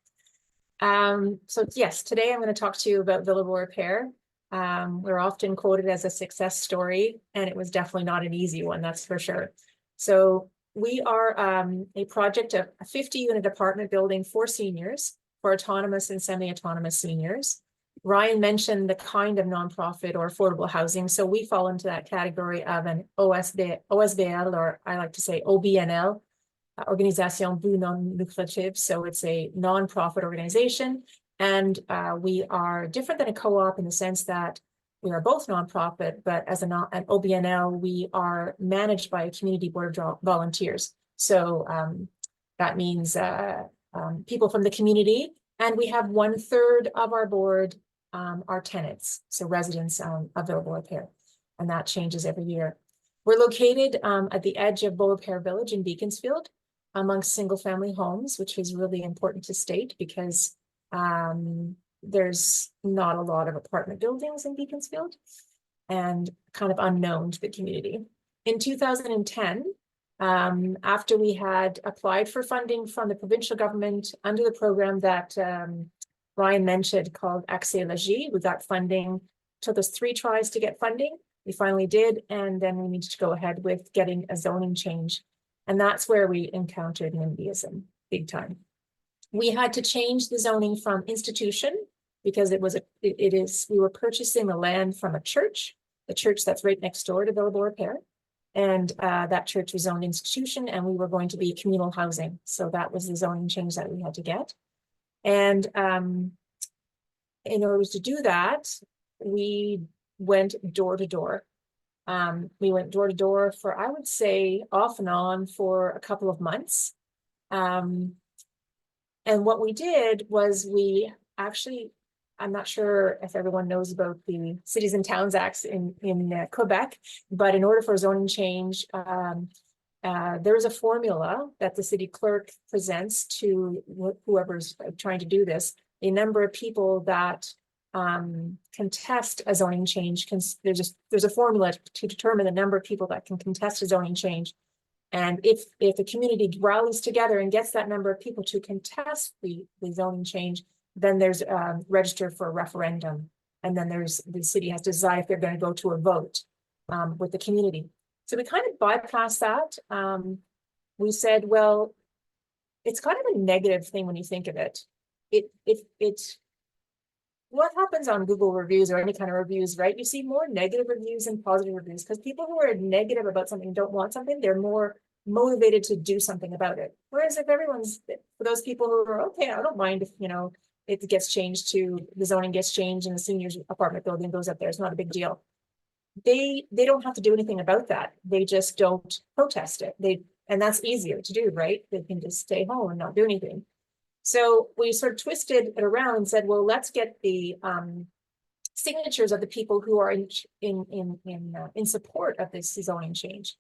[SPEAKER 5] So yes, today I'm going to talk to you about Beaurepaire. We're often quoted as a success story, and it was definitely not an easy one, that's for sure. So we are a project of a 50-unit apartment building for seniors, for autonomous and semi-autonomous seniors. Ryan mentioned the kind of nonprofit or affordable housing. So we fall into that category of an OSBL, or I like to say OBNL, Organisation but non lucrative. So it's a nonprofit organization. And we are different than a co-op in the sense that we are both nonprofit, but as an OBNL, we are managed by a community board of volunteers. So that means people from the community, and we have 1/3 of our board are tenants, so residents of Beaurepaire, and that changes every year. We're located at the edge of Beaurepaire Village in Beaconsfield, amongst single-family homes, which is really important to state because there's not a lot of apartment buildings in Beaconsfield and kind of unknown to the community. In 2010, after we had applied for funding from the provincial government under the program that Ryan mentioned called Accès Logis, we got funding. Took us 3 tries to get funding. We finally did, and then we needed to go ahead with getting a zoning change. And that's where we encountered NIMBYism big time. We had to change the zoning from institution because we were purchasing the land from a church, the church that's right next door to Beaurepaire. And that church was zoned institution, and we were going to be communal housing. So that was the zoning change that we had to get. And in order to do that, we went door to door. We went door to door for, I would say, off and on for a couple of months. And what we did was we actually, I'm not sure if everyone knows about the Cities and Towns Acts in Quebec, but in order for a zoning change, there is a formula that the city clerk presents to whoever's trying to do this. A number of people that contest a zoning change, there's a formula to determine the number of people that can contest a zoning change. And if the community rallies together and gets that number of people to contest the zoning change, then there's register for a referendum. And then the city has to decide if they're going to go to a vote with the community. So we kind of bypassed that. We said, well, it's kind of a negative thing when you think of it. It's what happens on Google reviews or any kind of reviews, right? You see more negative reviews than positive reviews because people who are negative about something, don't want something, they're more motivated to do something about it. Whereas if for those people who are, okay, I don't mind if, it gets changed to, the zoning gets changed and the seniors apartment building goes up there, it's not a big deal. They don't have to do anything about that. They just don't protest it. And that's easier to do, right? They can just stay home and not do anything. So we sort of twisted it around and said, well, let's get the signatures of the people who are in support of this zoning change.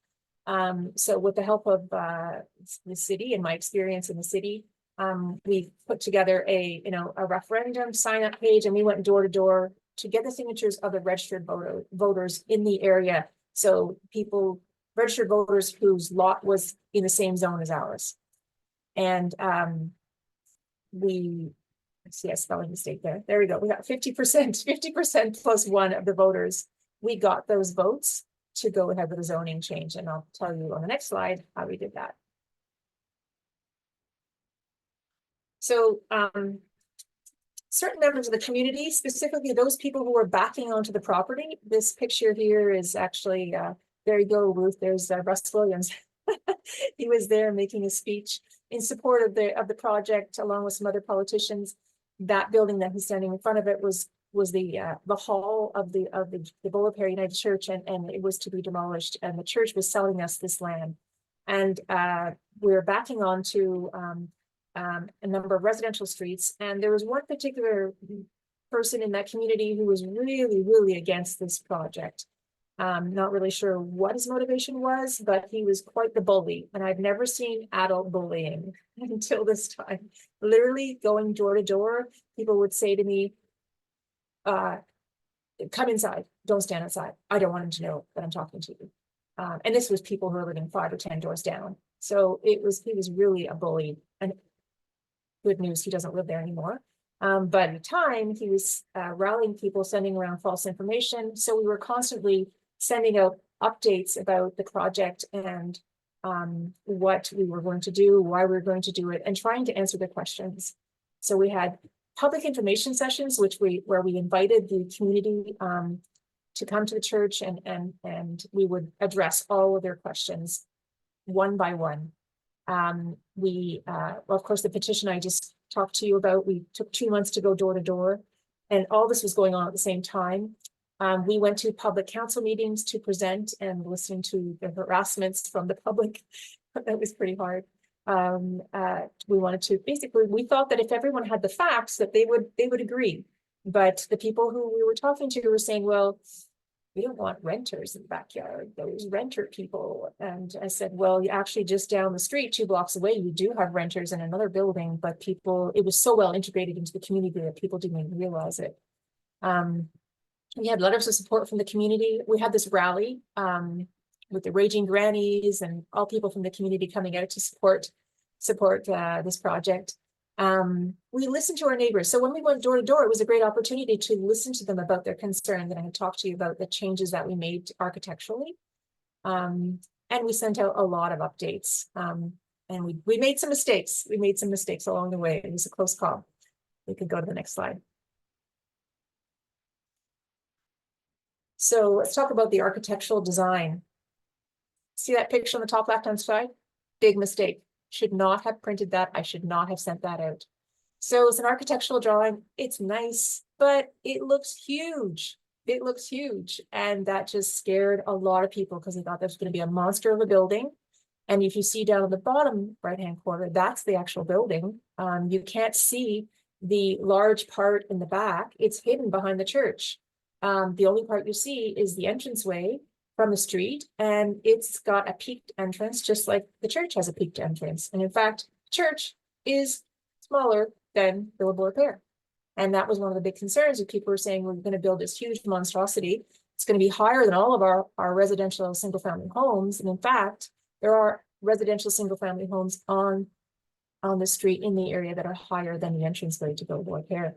[SPEAKER 5] So with the help of the city and my experience in the city, we put together a referendum sign-up page, and we went door to door to get the signatures of the registered voters in the area. So people, registered voters whose lot was in the same zone as ours. And we see a spelling mistake there. There we go. We got 50% plus one of the voters. We got those votes to go ahead with the zoning change. And I'll tell you on the next slide how we did that. So certain members of the community, specifically those people who were backing onto the property. This picture here is actually, there you go, Ruth, there's Russ Williams. He was there making a speech in support of the project, along with some other politicians. That building that he's standing in front of it was the hall of the Beaurepaire United Church, and it was to be demolished, and the church was selling us this land. And we're backing onto a number of residential streets, and there was one particular person in that community who was really, really against this project. Not really sure what his motivation was, but he was quite the bully, and I've never seen adult bullying until this time. Literally going door to door, people would say to me, come inside, don't stand outside. I don't want him to know that I'm talking to you. And this was people who were living 5 or 10 doors down. So he was really a bully, and good news, he doesn't live there anymore. But at the time he was rallying people, sending around false information. So we were constantly sending out updates about the project and what we were going to do, why we were going to do it, and trying to answer their questions. So we had public information sessions, where we invited the community to come to the church, and we would address all of their questions one by one. Well, of course, the petition I just talked to you about, we took 2 months to go door to door, and all this was going on at the same time. We went to public council meetings to present and listen to the harassments from the public. That was pretty hard. We wanted to, basically, we thought that if everyone had the facts, that they would agree. But the people who we were talking to were saying, well, we don't want renters in the backyard, those renter people. And I said, well, actually just down the street, 2 blocks away, you do have renters in another building, but people, it was so well integrated into the community that people didn't even realize it. We had letters of support from the community. We had this rally with the raging grannies and all people from the community coming out to support this project. We listened to our neighbors. So when we went door to door, it was a great opportunity to listen to them about their concerns. And I had talked to you about the changes that we made architecturally. And we sent out a lot of updates. And we made some mistakes. We made some mistakes along the way. It was a close call. We could go to the next slide. So let's talk about the architectural design. See that picture on the top left-hand side? Big mistake. Should not have printed that. I should not have sent that out. So it's an architectural drawing. It's nice, but it looks huge. It looks huge. And that just scared a lot of people because they thought there was going to be a monster of a building. And if you see down at the bottom right-hand corner, that's the actual building. You can't see the large part in the back. It's hidden behind the church. The only part you see is the entranceway from the street, and it's got a peaked entrance, just like the church has a peaked entrance. And in fact, church is smaller than the Beaurepaire. And that was one of the big concerns. If people were saying, we're going to build this huge monstrosity, it's going to be higher than all of our residential single-family homes. And in fact, there are residential single-family homes on the street in the area that are higher than the entranceway to go to Beaurepaire.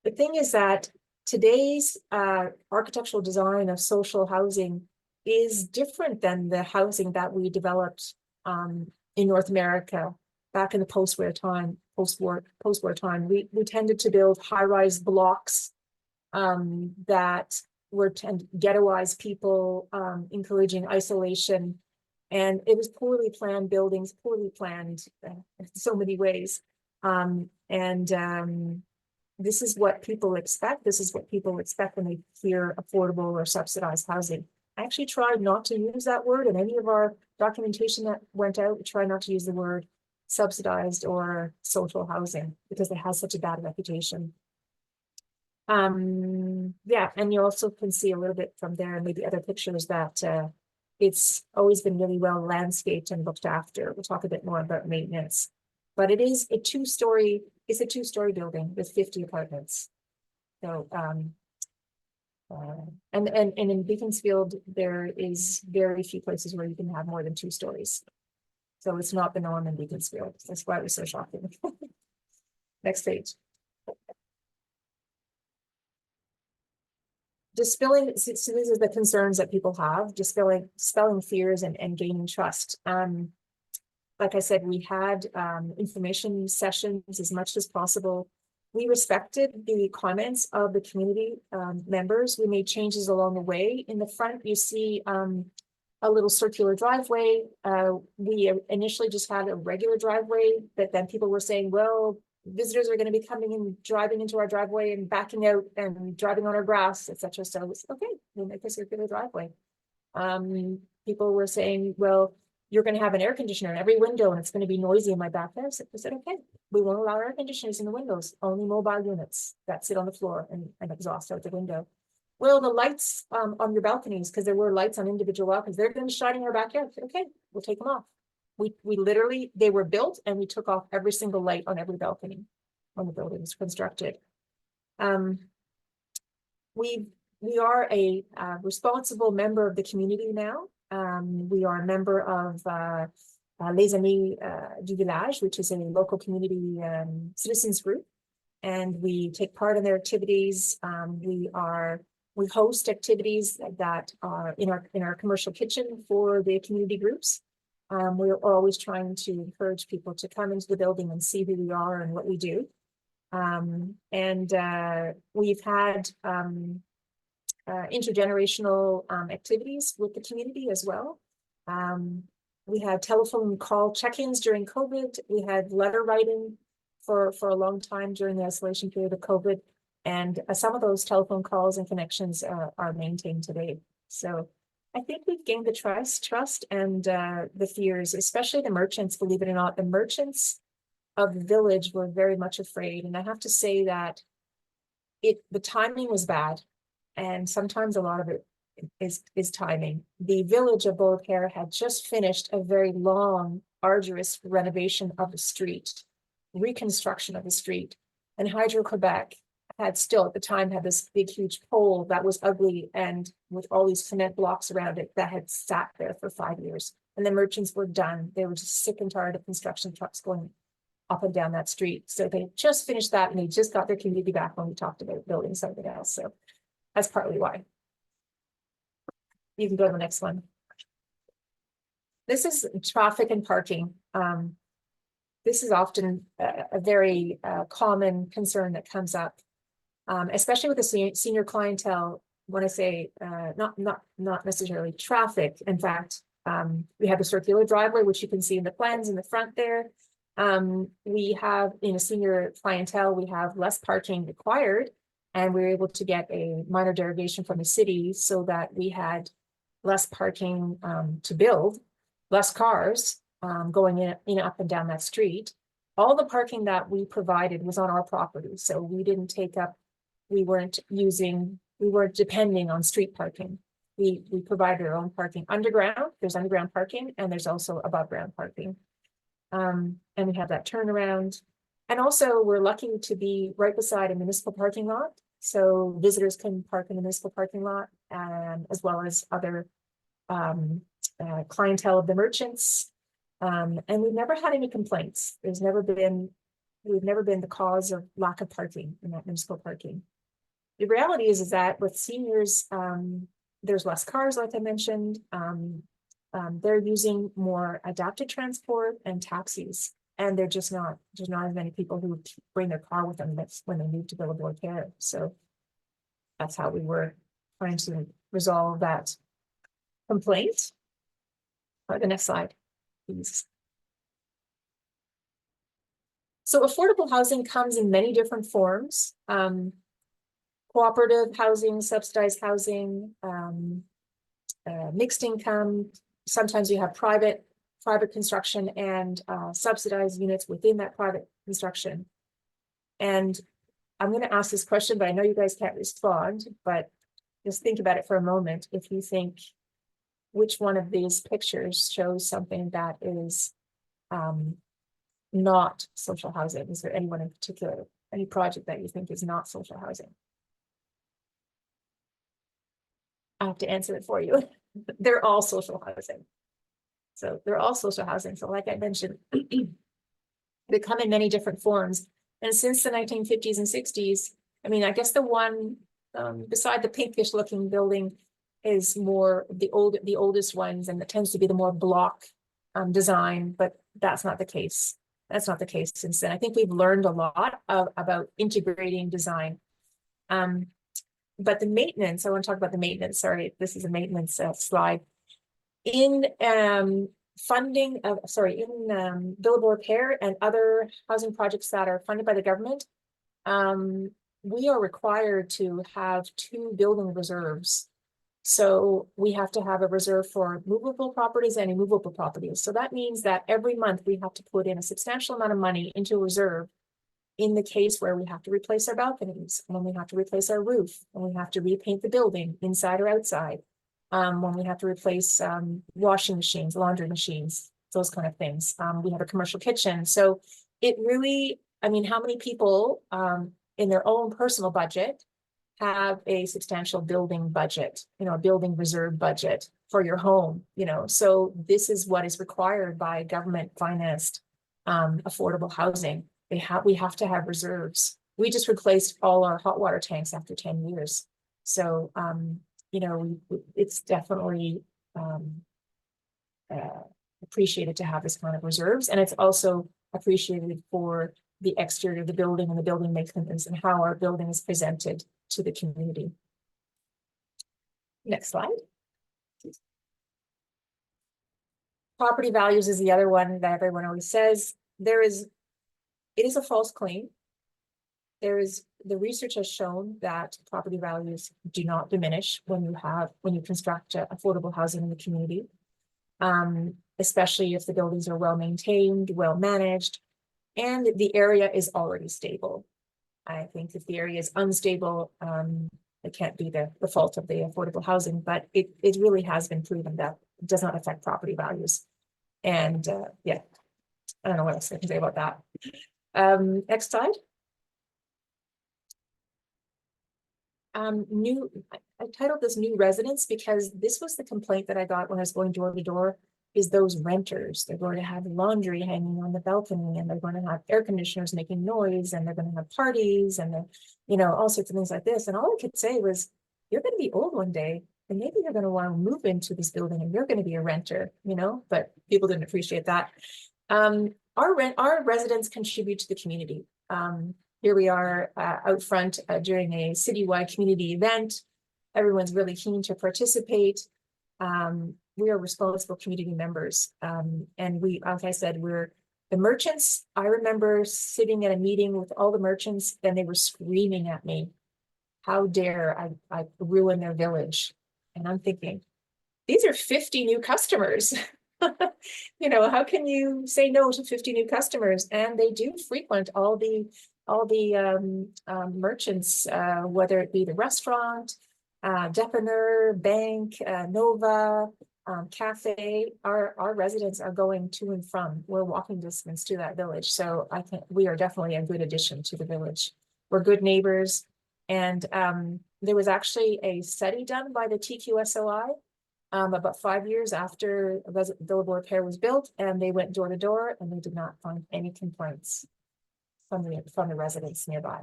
[SPEAKER 5] The thing is that today's architectural design of social housing is different than the housing that we developed in North America back in the post-war time. We tended to build high-rise blocks that were to ghettoize people, encouraging isolation. And it was poorly planned buildings, poorly planned in so many ways. This is what people expect. This is what people expect when they hear affordable or subsidized housing. I actually tried not to use that word in any of our documentation that went out. We tried not to use the word subsidized or social housing because it has such a bad reputation. Yeah, and you also can see a little bit from there, and maybe other pictures, that it's always been really well landscaped and looked after. We'll talk a bit more about maintenance, but it is a two-story building with 50 apartments. So, and in Beaconsfield, there is very few places where you can have more than 2 stories. So it's not the norm in Beaconsfield. That's why it was so shocking. Next page. Dispelling, so these are the concerns that people have, dispelling fears and gaining trust. Like I said, we had information sessions as much as possible. We respected the comments of the community members. We made changes along the way. In the front, you see a little circular driveway. We initially just had a regular driveway, but then people were saying, well, visitors are going to be coming and driving into our driveway and backing out and driving on our grass, etc. So it's okay, we'll make a circular driveway. People were saying, well, you're going to have an air conditioner in every window and it's going to be noisy in my backyard. So I said, okay, we won't allow air conditioners in the windows, only mobile units that sit on the floor and exhaust out the window. Well, the lights on your balconies, because there were lights on individual balconies, they're going to shine in our backyard. I said, okay, we'll take them off. We literally, they were built and we took off every single light on every balcony when the building was constructed. We are a responsible member of the community now. We are a member of Les Amis du Village, which is a local community citizens group, and we take part in their activities. We host activities that are in our commercial kitchen for the community groups. We're always trying to encourage people to come into the building and see who we are and what we do. We've had intergenerational activities with the community as well. We had telephone call check-ins during COVID. We had letter writing for a long time during the isolation period of COVID. And some of those telephone calls and connections are maintained today. So I think we've gained the trust and the fears, especially the merchants, believe it or not. The merchants of the village were very much afraid. And I have to say that the timing was bad. And sometimes a lot of it is timing. The village of Beaurepaire had just finished a very long, arduous renovation of the street, reconstruction of the street. And Hydro-Quebec had still at the time had this big, huge pole that was ugly and with all these cement blocks around it that had sat there for 5 years. And the merchants were done. They were just sick and tired of construction trucks going up and down that street. So they just finished that and they just got their community back when we talked about building something else. So that's partly why. You can go to the next one. This is traffic and parking. This is often a very common concern that comes up, especially with the senior clientele. When I say not necessarily traffic, in fact, we have a circular driveway, which you can see in the plans in the front there. We have in a senior clientele, we have less parking required, and we were able to get a minor derogation from the city so that we had less parking to build, less cars going in up and down that street. All the parking that we provided was on our property, so we didn't take up, we weren't depending on street parking. We provided our own parking underground. There's underground parking and there's also above ground parking. And we have that turnaround. And also we're lucky to be right beside a municipal parking lot. So visitors can park in the municipal parking lot, as well as other clientele of the merchants. And we've never had any complaints. We've never been the cause of lack of parking in that municipal parking. The reality is that with seniors, there's less cars, like I mentioned. They're using more adapted transport and taxis, and there's not as many people who bring their car with them when they move to Beaurepaire. So that's how we were trying to resolve that complaint. The next slide, please. So affordable housing comes in many different forms. Cooperative housing, subsidized housing, mixed income. Sometimes you have private construction and subsidized units within that private construction. And I'm going to ask this question, but I know you guys can't respond, but just think about it for a moment. If you think which one of these pictures shows something that is not social housing? Is there anyone in particular, any project that you think is not social housing? I have to answer it for you. They're all social housing. So they're all social housing. So like I mentioned, they come in many different forms. And since the 1950s and 60s, I mean, I guess the one beside the pinkish looking building is more the oldest ones, and it tends to be the more block design, but that's not the case. That's not the case since then. I think we've learned a lot about integrating design. But the maintenance, I want to talk about the maintenance. Sorry, this is a maintenance slide. In funding of, in Beaurepaire and other housing projects that are funded by the government, we are required to have 2 building reserves. So we have to have a reserve for movable properties and immovable properties. So that means that every month we have to put in a substantial amount of money into a reserve in the case where we have to replace our balconies, when we have to replace our roof, when we have to repaint the building inside or outside, when we have to replace washing machines, laundry machines, those kind of things. We have a commercial kitchen. So it really, I mean, how many people in their own personal budget have a substantial building budget, you know, a building reserve budget for your home, you know? So this is what is required by government financed affordable housing. We have to have reserves. We just replaced all our hot water tanks after 10 years. So, you know, it's definitely appreciated to have this kind of reserves. And it's also appreciated for the exterior of the building and the building maintenance and how our building is presented to the community. Next slide. Property values is the other one that everyone always says. It is a false claim. The research has shown that property values do not diminish when you construct affordable housing in the community, especially if the buildings are well maintained, well managed, and the area is already stable. I think if the area is unstable, it can't be the fault of the affordable housing, but it really has been proven that it does not affect property values. And yeah, I don't know what else I can say about that. Next slide. I titled this New Residents because this was the complaint that I got when I was going door to door, is those renters. They're going to have laundry hanging on the balcony, and they're going to have air conditioners making noise, and they're going to have parties, and you know, all sorts of things like this. And all I could say was, you're going to be old one day, and maybe you're going to want to move into this building, and you're going to be a renter, you know. But people didn't appreciate that. Our residents contribute to the community. Here we are out front during a citywide community event. Everyone's really keen to participate. We are responsible community members. And we, like I said, we're the merchants. I remember sitting at a meeting with all the merchants, and they were screaming at me, how dare I ruin their village? And I'm thinking, these are 50 new customers. You know, how can you say no to 50 new customers? And they do frequent all the merchants, whether it be the restaurant, Depiner, Bank, Nova, Cafe. Our residents are going to and from. We're walking distance to that village. So I think we are definitely a good addition to the village. We're good neighbors. And there was actually a study done by the TQSOI about 5 years after Beaurepaire was built, and they went door to door, and they did not find any complaints from the residents nearby.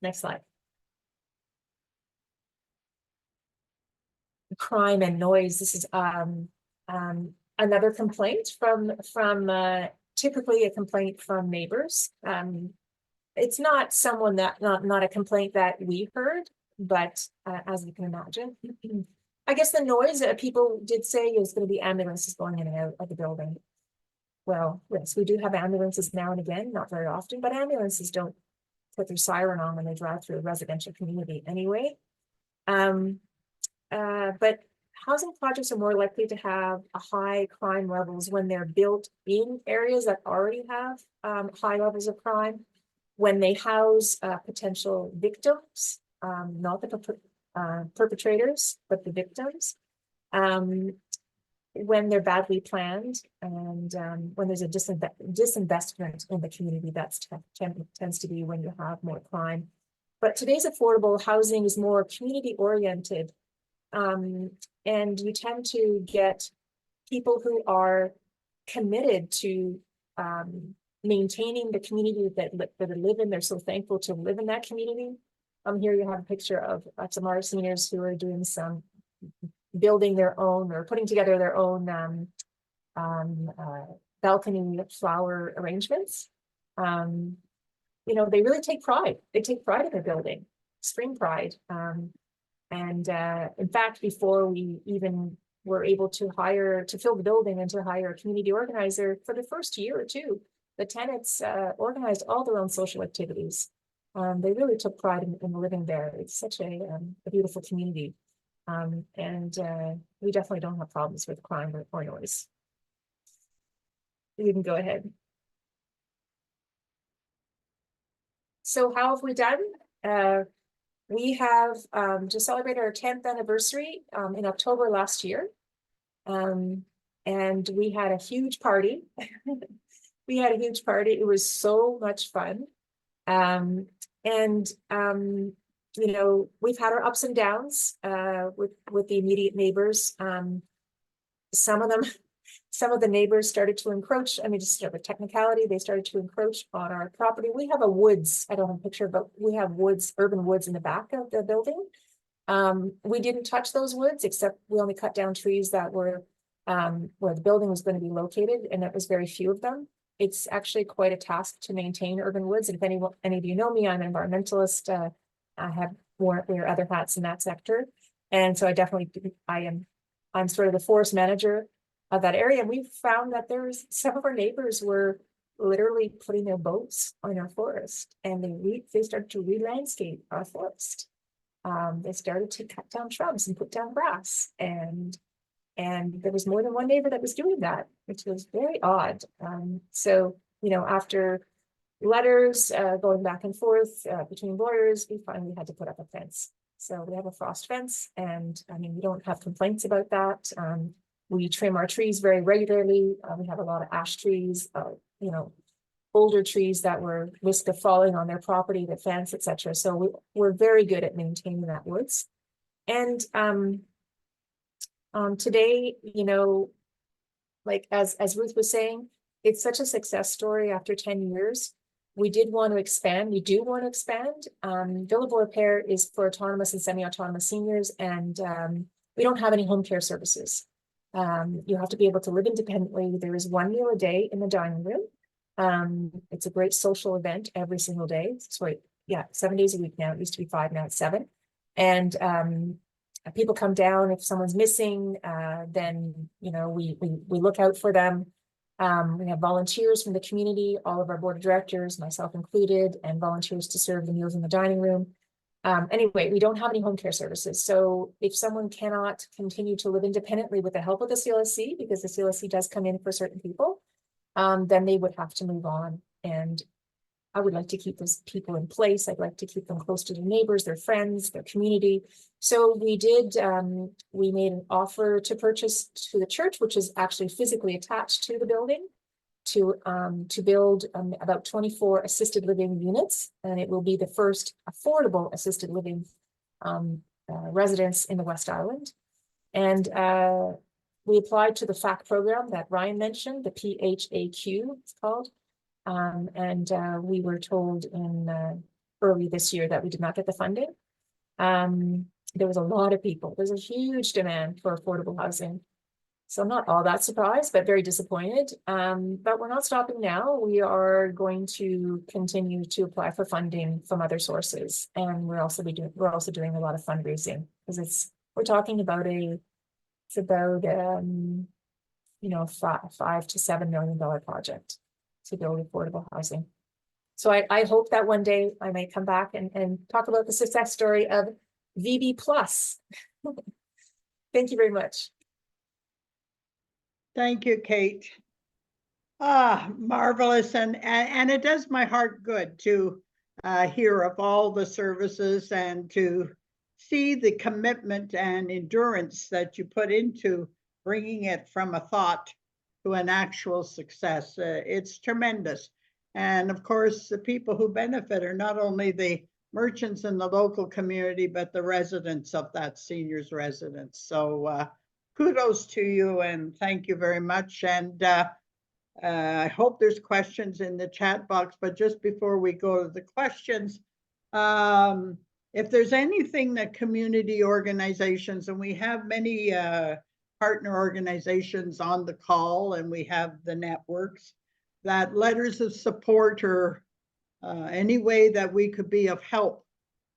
[SPEAKER 5] Next slide. Crime and noise. This is another complaint from typically a complaint from neighbors. It's not someone that not a complaint that we heard, but as you can imagine. I guess the noise that people did say is going to be ambulances going in and out of the building. Well, yes, we do have ambulances now and again, not very often, but ambulances don't put their siren on when they drive through a residential community anyway. But housing projects are more likely to have a high crime levels when they're built in areas that already have high levels of crime, when they house potential victims, not the perpetrators, but the victims, when they're badly planned, and when there's a disinvestment in the community. That's tends to be when you have more crime. But today's affordable housing is more community oriented, and you tend to get people who are committed to maintaining the community that they live in. They're so thankful to live in that community. Here you have a picture of some of our seniors who are doing some building their own or putting together their own balcony flower arrangements. You know, they really take pride. They take pride in their building, extreme pride. In fact, before we even were able to fill the building and to hire a community organizer, for the first year or two, the tenants organized all their own social activities. They really took pride in living there. It's such a beautiful community. We definitely don't have problems with crime or noise. You can go ahead. So how have we done? We have just celebrated our 10th anniversary in October last year. And we had a huge party. It was so much fun. You know, we've had our ups and downs with the immediate neighbors. Some of the neighbors started to encroach. I mean, just the technicality, they started to encroach on our property. We have a woods, I don't have a picture, but we have woods, urban woods in the back of the building. We didn't touch those woods, except we only cut down trees that were where the building was going to be located, and it was very few of them. It's actually quite a task to maintain urban woods. And if any of you know me, I'm an environmentalist. I wear other hats in that sector. And so I'm sort of the forest manager of that area. And we found that some of our neighbors were literally putting their boats on our forest, and they started to re-landscape our forest. They started to cut down shrubs and put down grass. And there was more than one neighbor that was doing that, which was very odd. So, you know, after letters going back and forth between lawyers, we finally had to put up a fence. So we have a frost fence, and I mean, we don't have complaints about that. We trim our trees very regularly. We have a lot of ash trees, you know, older trees that were risk of falling on their property, the fence, etc. So we're very good at maintaining that woods. And today, you know, like as Ruth was saying, it's such a success story after 10 years. We did want to expand. We do want to expand. Beaurepaire is for autonomous and semi-autonomous seniors, and we don't have any home care services. You have to be able to live independently. There is one meal a day in the dining room. It's a great social event every single day. Sorry, yeah, 7 days a week now. It used to be 5, now it's 7. And people come down if someone's missing. Then you know we look out for them. We have volunteers from the community, all of our board of directors, myself included, and volunteers to serve the meals in the dining room. Anyway, we don't have any home care services. So if someone cannot continue to live independently with the help of the CLSC, because the CLSC does come in for certain people, then they would have to move on. And I would like to keep those people in place. I'd like to keep them close to their neighbors, their friends, their community. So we made an offer to purchase to the church, which is actually physically attached to the building, to build about 24 assisted living units. And it will be the first affordable assisted living residence in the West Island. And we applied to the FAC program that Ryan mentioned, the PHAQ it's called. We were told in early this year that we did not get the funding. There was a lot of people. There's a huge demand for affordable housing. So I'm not all that surprised, but very disappointed. But we're not stopping now. We are going to continue to apply for funding from other sources. And we're also doing a lot of fundraising, because we're talking about $5 to $7 million project to build affordable housing. So I hope that one day I may come back and talk about the success story of VB Plus. Thank you very much.
[SPEAKER 1] Thank you, Kate. Marvelous, and it does my heart good to hear of all the services and to see the commitment and endurance that you put into bringing it from a thought to an actual success. It's tremendous. And of course, the people who benefit are not only the merchants in the local community, but the residents of that seniors residence. So kudos to you and thank you very much. And I hope there's questions in the chat box, but just before we go to the questions, if there's anything that community organizations, and we have many partner organizations on the call, and we have the networks, that letters of support or any way that we could be of help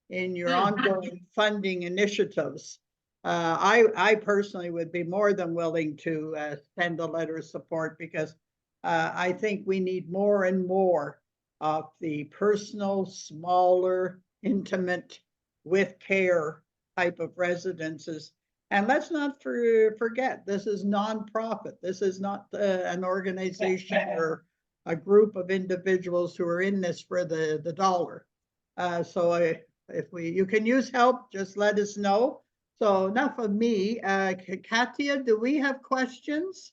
[SPEAKER 1] in your ongoing funding initiatives. I personally would be more than willing to send a letter of support, because I think we need more and more of the personal, smaller, intimate, with care type of residences. And let's not forget, this is nonprofit. This is not an organization or a group of individuals who are in this for the dollar. So if you can use help, just let us know. So enough of me. Katia, do we have questions?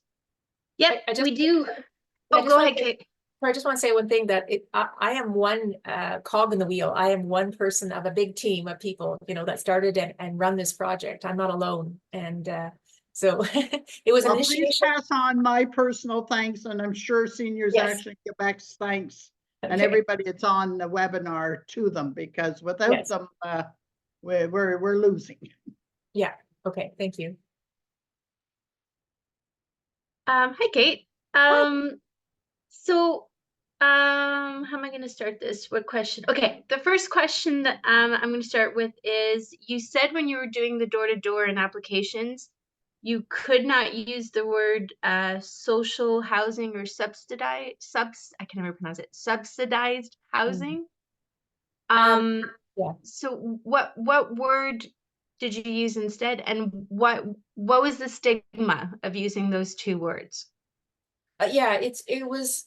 [SPEAKER 4] Yep, we do.
[SPEAKER 5] I
[SPEAKER 4] Oh,
[SPEAKER 5] just
[SPEAKER 4] go
[SPEAKER 5] want
[SPEAKER 4] ahead, Kate.
[SPEAKER 5] I just want to say one thing, that I am one cog in the wheel. I am one person of a big team of people, that started and run this project. I'm not alone. And so it was an
[SPEAKER 1] Well, please
[SPEAKER 5] initiation.
[SPEAKER 1] pass on my personal thanks, and I'm sure Seniors
[SPEAKER 5] Yes.
[SPEAKER 1] Action Quebec's thanks, and
[SPEAKER 5] Okay.
[SPEAKER 1] everybody that's on the webinar to them, because without
[SPEAKER 5] Yes.
[SPEAKER 1] them, we're losing.
[SPEAKER 5] Yeah. Okay. Thank you.
[SPEAKER 4] Hi, Kate.
[SPEAKER 5] Hi.
[SPEAKER 4] So, how am I going to start this? What question? Okay, the first question that I'm going to start with is, you said when you were doing the door-to-door and applications, you could not use the word social housing or I can never pronounce it, subsidized housing.
[SPEAKER 5] Yeah.
[SPEAKER 4] So what word did you use instead, and what was the stigma of using those two words?
[SPEAKER 5] Yeah, it was,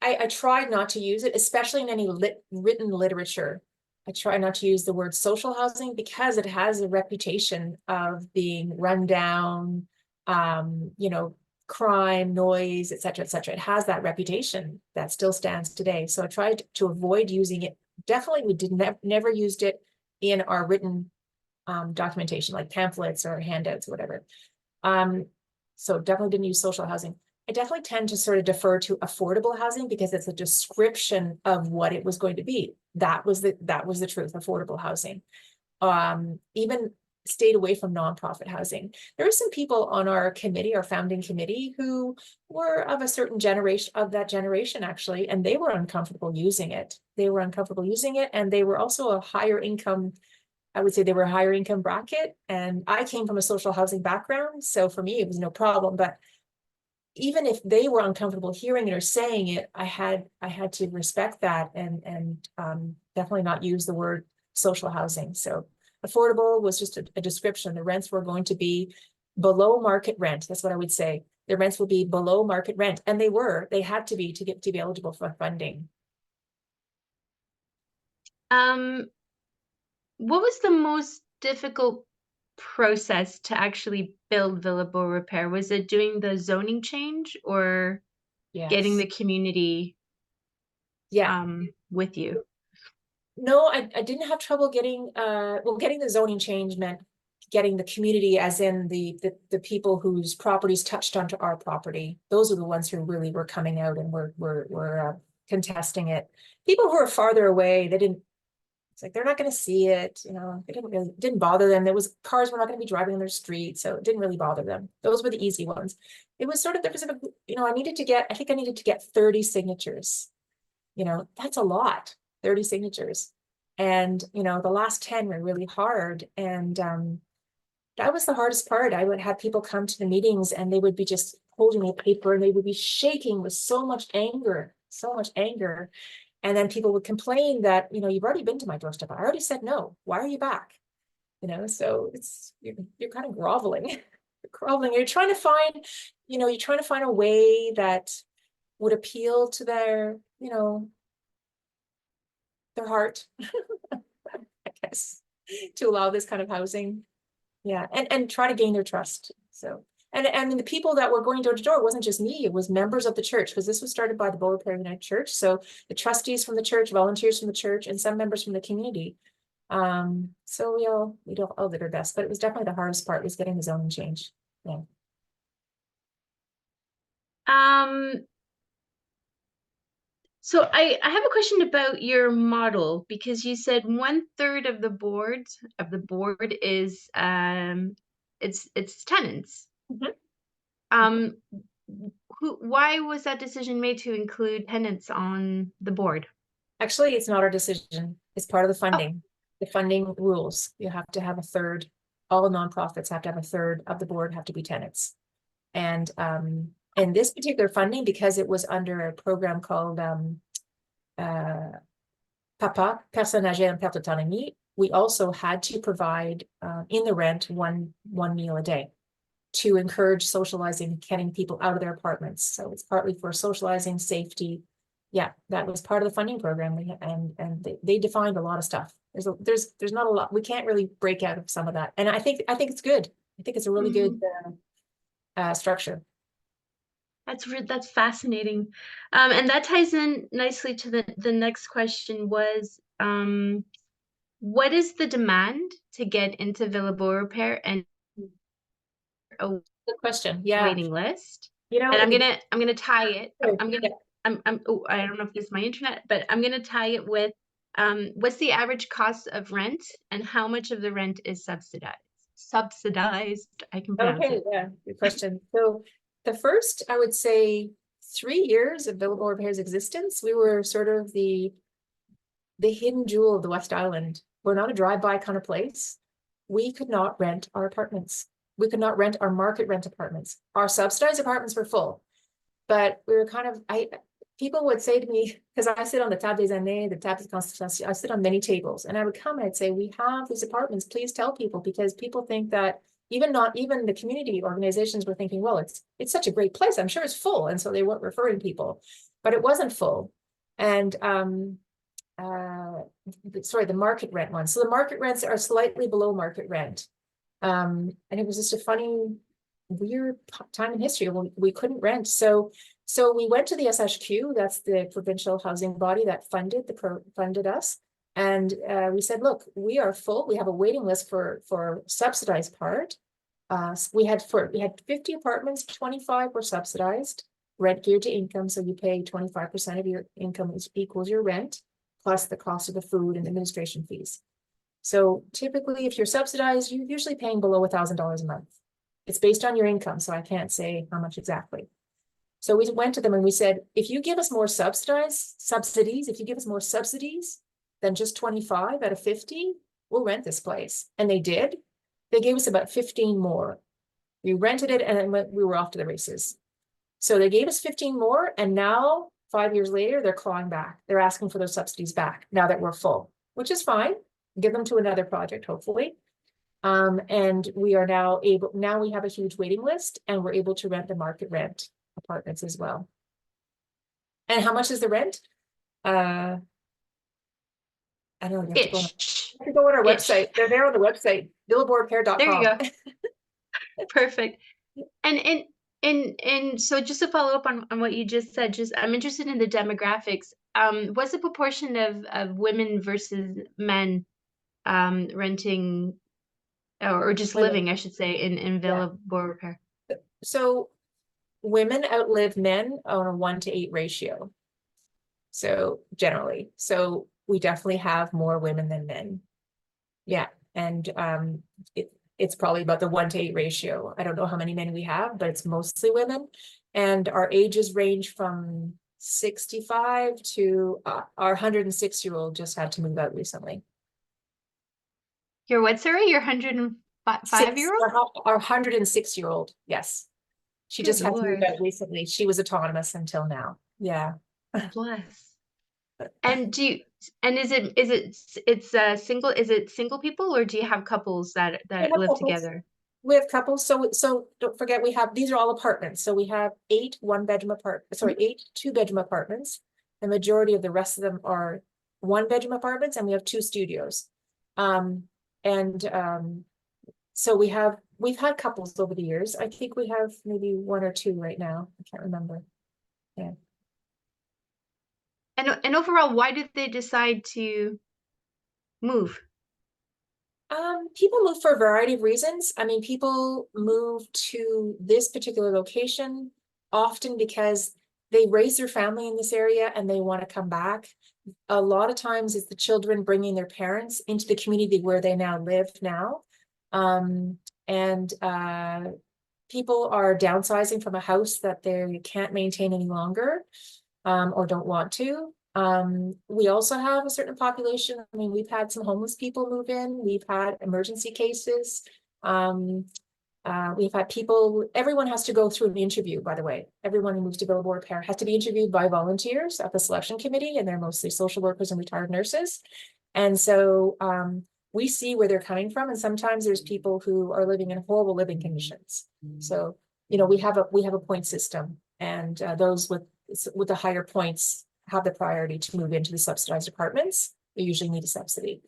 [SPEAKER 5] I tried not to use it, especially in any written literature. I try not to use the word social housing because it has a reputation of being run down, crime, noise, et cetera, et cetera. It has that reputation that still stands today. So I tried to avoid using it. Definitely, we never used it in our written documentation, like pamphlets or handouts or whatever. So definitely didn't use social housing. I definitely tend to sort of defer to affordable housing because it's a description of what it was going to be. That was the truth, affordable housing. Even stayed away from nonprofit housing. There were some people on our committee, our founding committee, who were of a certain generation, actually, and they were uncomfortable using it. And they were also a higher income, I would say they were a higher income bracket. And I came from a social housing background, so for me, it was no problem. But even if they were uncomfortable hearing it or saying it, I had to respect that and definitely not use the word social housing. So affordable was just a description. The rents were going to be below market rent. That's what I would say. The rents will be below market rent, and they had to be to be eligible for funding.
[SPEAKER 4] What was the most difficult process to actually build Villa Beaurepaire? Was it doing the zoning change or getting the community with you?
[SPEAKER 5] No, I didn't have trouble getting getting the zoning change meant getting the community, as in the people whose properties touched onto our property. Those are the ones who really were coming out and were contesting it. People who are farther away, it's like they're not going to see it, it didn't bother them. Cars were not going to be driving on their street, so it didn't really bother them. Those were the easy ones. It was sort of, I think I needed to get 30 signatures. That's a lot, 30 signatures. And, the last 10 were really hard. And that was the hardest part. I would have people come to the meetings and they would be just holding a paper and they would be shaking with so much anger. And then people would complain that, you've already been to my doorstep. I already said no. Why are you back? you know, so you're kind of groveling. You're groveling. You're trying to find, you know, you're trying to find a way that would appeal to their, you know, their heart, I guess, to allow this kind of housing. Yeah, and try to gain their trust. So, and I mean, the people that were going door to door, it wasn't just me, it was members of the church, because this was started by the Beaurepaire United Church. So the trustees from the church, volunteers from the church, and some members from the community. So we all did our best, but it was definitely the hardest part, was getting the zoning change. Yeah.
[SPEAKER 4] So I have a question about your model, because you said 1/3 of the board is it's tenants.
[SPEAKER 5] Mhm.
[SPEAKER 4] Why was that decision made to include tenants on the board?
[SPEAKER 5] Actually, it's not our decision. It's part of the funding. The funding rules. You have to have a third. All nonprofits have to have a third of the board have to be tenants. And in this particular funding, because it was under a program called PAPA, Personnes âgées en perte d'autonomie, we also had to provide in the rent one meal a day to encourage socializing, getting people out of their apartments. So it's partly for socializing, safety. Yeah, that was part of the funding program. And they defined a lot of stuff. There's not a lot. We can't really break out of some of that. And I think it's good. I think it's a really good structure.
[SPEAKER 4] That's fascinating. And that ties in nicely to the next question was, what is the demand to get into Villa Beaurepaire and a
[SPEAKER 5] Good question. Yeah.
[SPEAKER 4] waiting list?
[SPEAKER 5] You know,
[SPEAKER 4] And I'm gonna tie it.
[SPEAKER 5] Sure,
[SPEAKER 4] Oh, I don't know if this is my internet, but I'm gonna tie it with what's the average cost of rent and how much of the rent is subsidized? I can pronounce
[SPEAKER 5] okay,
[SPEAKER 4] it.
[SPEAKER 5] yeah, good question. So the first, I would say, 3 years of Villa Beaurepaire's existence, we were sort of the hidden jewel of the West Island. We're not a drive-by kind of place. We could not rent our apartments. We could not rent our market rent apartments. Our subsidized apartments were full, but we were kind of, people would say to me, because I sit on the table des années, the table de consultation, I sit on many tables, and I would come and I'd say, we have these apartments, please tell people, because people think that even the community organizations were thinking, well, it's such a great place, I'm sure it's full. And so they weren't referring people, but it wasn't full. And sorry, the market rent one. So the market rents are slightly below market rent. And it was just a funny, weird time in history when we couldn't rent. So we went to the SHQ, that's the provincial housing body that funded us. And we said, look, we are full. We have a waiting list for subsidized part. We had 50 apartments, 25 were subsidized, rent geared to income. So you pay 25% of your income equals your rent, plus the cost of the food and administration fees. So typically, if you're subsidized, you're usually paying below $1,000 a month. It's based on your income, so I can't say how much exactly. So we went to them and we said, if you give us more subsidies, if you give us more subsidies than just 25 out of 50, we'll rent this place. And they did. They gave us about 15 more. We rented it and then we were off to the races. So they gave us 15 more, and now 5 years later, they're clawing back. They're asking for those subsidies back now that we're full, which is fine. Give them to another project, hopefully. And we are now we have a huge waiting list, and we're able to rent the market rent apartments as well. And how much is the rent? I don't know. You have to go on our website. They're there on the website, villabeaurepaire.com.
[SPEAKER 4] There you go. Perfect. And so just to follow up on what you just said, I'm interested in the demographics. What's the proportion of women versus men renting or just living, I should say, in Villa Beaurepaire?
[SPEAKER 5] So women outlive men on a 1-to-8 ratio. So generally, so we definitely have more women than men. Yeah, and it's probably about the 1-to-8 ratio. I don't know how many men we have, but it's mostly women. And our ages range from 65 to our 106-year-old just had to move out recently.
[SPEAKER 4] Your what, sorry? Your 105-year-old?
[SPEAKER 5] Our 106-year-old, yes. She just had to move out recently. She was autonomous until now. Yeah.
[SPEAKER 4] Bless. And is it single people, or do you have couples that
[SPEAKER 5] We have
[SPEAKER 4] live
[SPEAKER 5] couples.
[SPEAKER 4] together?
[SPEAKER 5] We have couples, so don't forget, these are all apartments, so we have 8 2-bedroom apartments. The majority of the rest of them are 1-bedroom apartments, and we have 2 studios. So we've had couples over the years. I think we have maybe 1 or 2 right now. I can't remember. Yeah.
[SPEAKER 4] And overall, why did they decide to move?
[SPEAKER 5] People move for a variety of reasons. I mean, people move to this particular location often because they raise their family in this area and they want to come back. A lot of times it's the children bringing their parents into the community where they now live now. People are downsizing from a house that they can't maintain any longer, or don't want to. We also have a certain population. I mean, we've had some homeless people move in. We've had emergency cases. We've had people, everyone has to go through an interview, by the way. Everyone who moves to Beaurepaire has to be interviewed by volunteers at the selection committee, and they're mostly social workers and retired nurses. And so we see where they're coming from. And sometimes there's people who are living in horrible living conditions. So, you know, we have a point system, and those with the higher points have the priority to move into the subsidized apartments. They usually need a subsidy.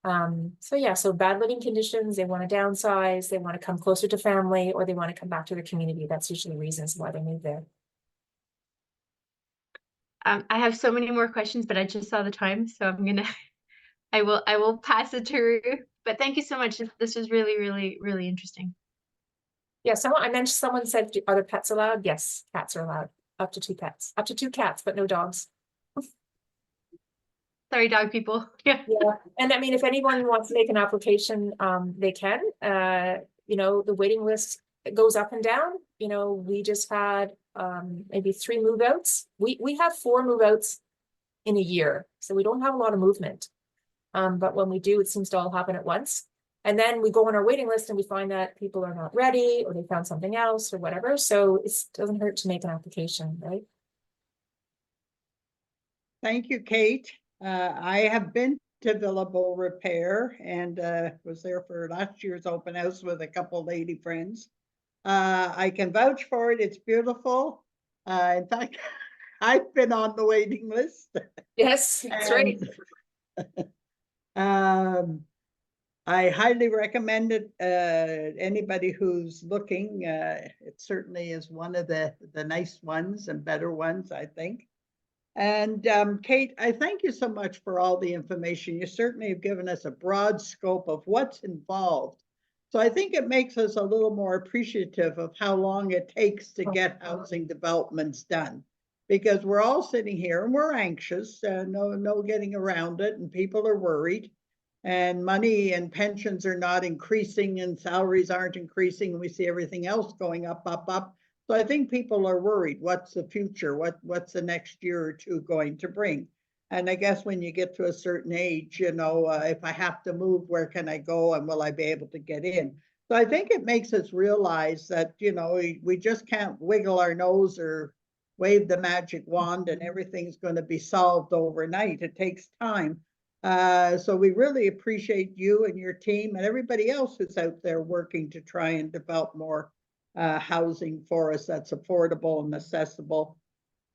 [SPEAKER 5] So bad living conditions, they want to downsize, they want to come closer to family, or they want to come back to their community. That's usually reasons why they move there.
[SPEAKER 4] I have so many more questions, but I just saw the time, so I will pass it to Ruth. But thank you so much. This was really, really, really interesting.
[SPEAKER 5] Yeah, someone said, are there pets allowed? Yes, cats are allowed. Up to 2 pets, up to 2 cats, but no dogs.
[SPEAKER 4] Sorry, dog people. Yeah.
[SPEAKER 5] Yeah, and I mean, if anyone wants to make an application, they can. You know, the waiting list goes up and down. You know, we just had maybe 3 move-outs. We have 4 move-outs in a year, so we don't have a lot of movement. But when we do, it seems to all happen at once. And then we go on our waiting list and we find that people are not ready, or they found something else or whatever. So it doesn't hurt to make an application, right?
[SPEAKER 1] Thank you, Kate. I have been to Beaurepaire and was there for last year's open house with a couple lady friends. I can vouch for it. It's beautiful. In fact, I've been on the waiting list.
[SPEAKER 5] Yes, that's right.
[SPEAKER 1] I highly recommend it. Anybody who's looking, it certainly is one of the nice ones and better ones, I think. And Kate, I thank you so much for all the information. You certainly have given us a broad scope of what's involved. So I think it makes us a little more appreciative of how long it takes to get housing developments done. Because we're all sitting here and we're anxious, no getting around it, and people are worried. And money and pensions are not increasing, and salaries aren't increasing, and we see everything else going up. So I think people are worried. What's the future? What's the next year or 2 going to bring? And I guess when you get to a certain age, you know, if I have to move, where can I go, and will I be able to get in? So I think it makes us realize that, you know, we just can't wiggle our nose or wave the magic wand and everything's going to be solved overnight. It takes time. So we really appreciate you and your team and everybody else who's out there working to try and develop more housing for us that's affordable and accessible.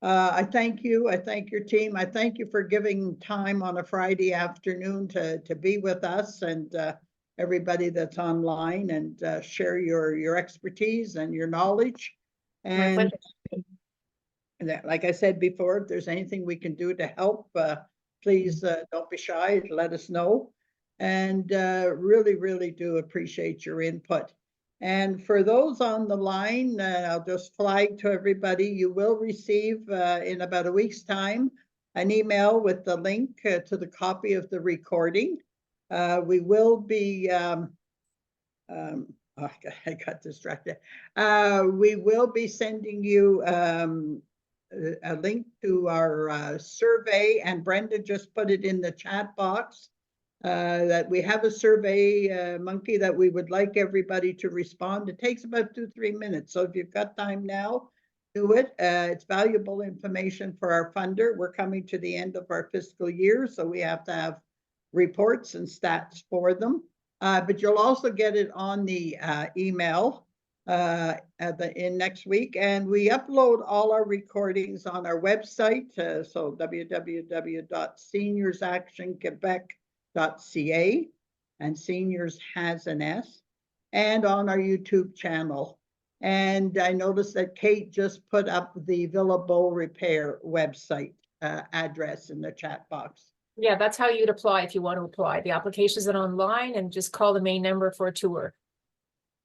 [SPEAKER 1] I thank you. I thank your team. I thank you for giving time on a Friday afternoon to be with us, and everybody that's online, and share your expertise and your knowledge. And like I said before, if there's anything we can do to help, please don't be shy. Let us know. And really, really do appreciate your input. And for those on the line, I'll just flag to everybody, you will receive in about a week's time an email with the link to the copy of the recording. We will be, oh, I got distracted. We will be sending you a link to our survey, and Brenda just put it in the chat box. That we have a survey monkey that we would like everybody to respond. It takes about 2-3 minutes. So if you've got time now, do it. It's valuable information for our funder. We're coming to the end of our fiscal year, so we have to have reports and stats for them. But you'll also get it on the email in next week, and we upload all our recordings on our website. So www.seniorsactionquebec.ca, and seniors has an S, and on our YouTube channel. And I noticed that Kate just put up the Villa Beaurepaire website address in the chat box.
[SPEAKER 5] Yeah, that's how you'd apply if you want to apply. The applications are online, and just call the main number for a tour.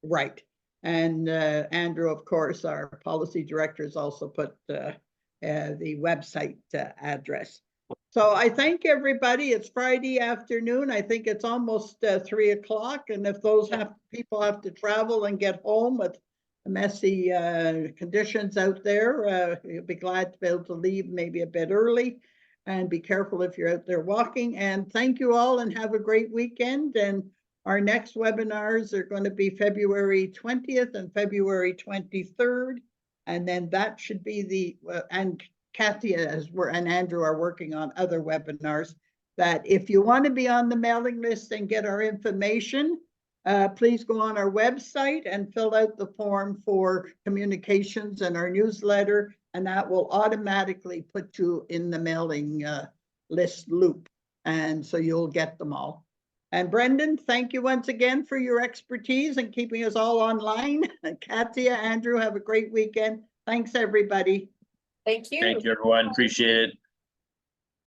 [SPEAKER 1] Right. And Andrew, of course, our policy director, has also put the website address. So I thank everybody. It's Friday afternoon. I think it's almost 3 o'clock. And if those people have to travel and get home with messy conditions out there, you'll be glad to be able to leave maybe a bit early, and be careful if you're out there walking. And thank you all, and have a great weekend. And our next webinars are going to be February 20th and February 23rd. And then that should be the, and Kathy and Andrew are working on other webinars, that if you want to be on the mailing list and get our information, please go on our website and fill out the form for communications and our newsletter, and that will automatically put you in the mailing list loop. And so you'll get them all. And Brendan, thank you once again for your expertise and keeping us all online. And Katia, Andrew, have a great weekend. Thanks, everybody.
[SPEAKER 5] Thank you.
[SPEAKER 6] Thank you, everyone. Appreciate it.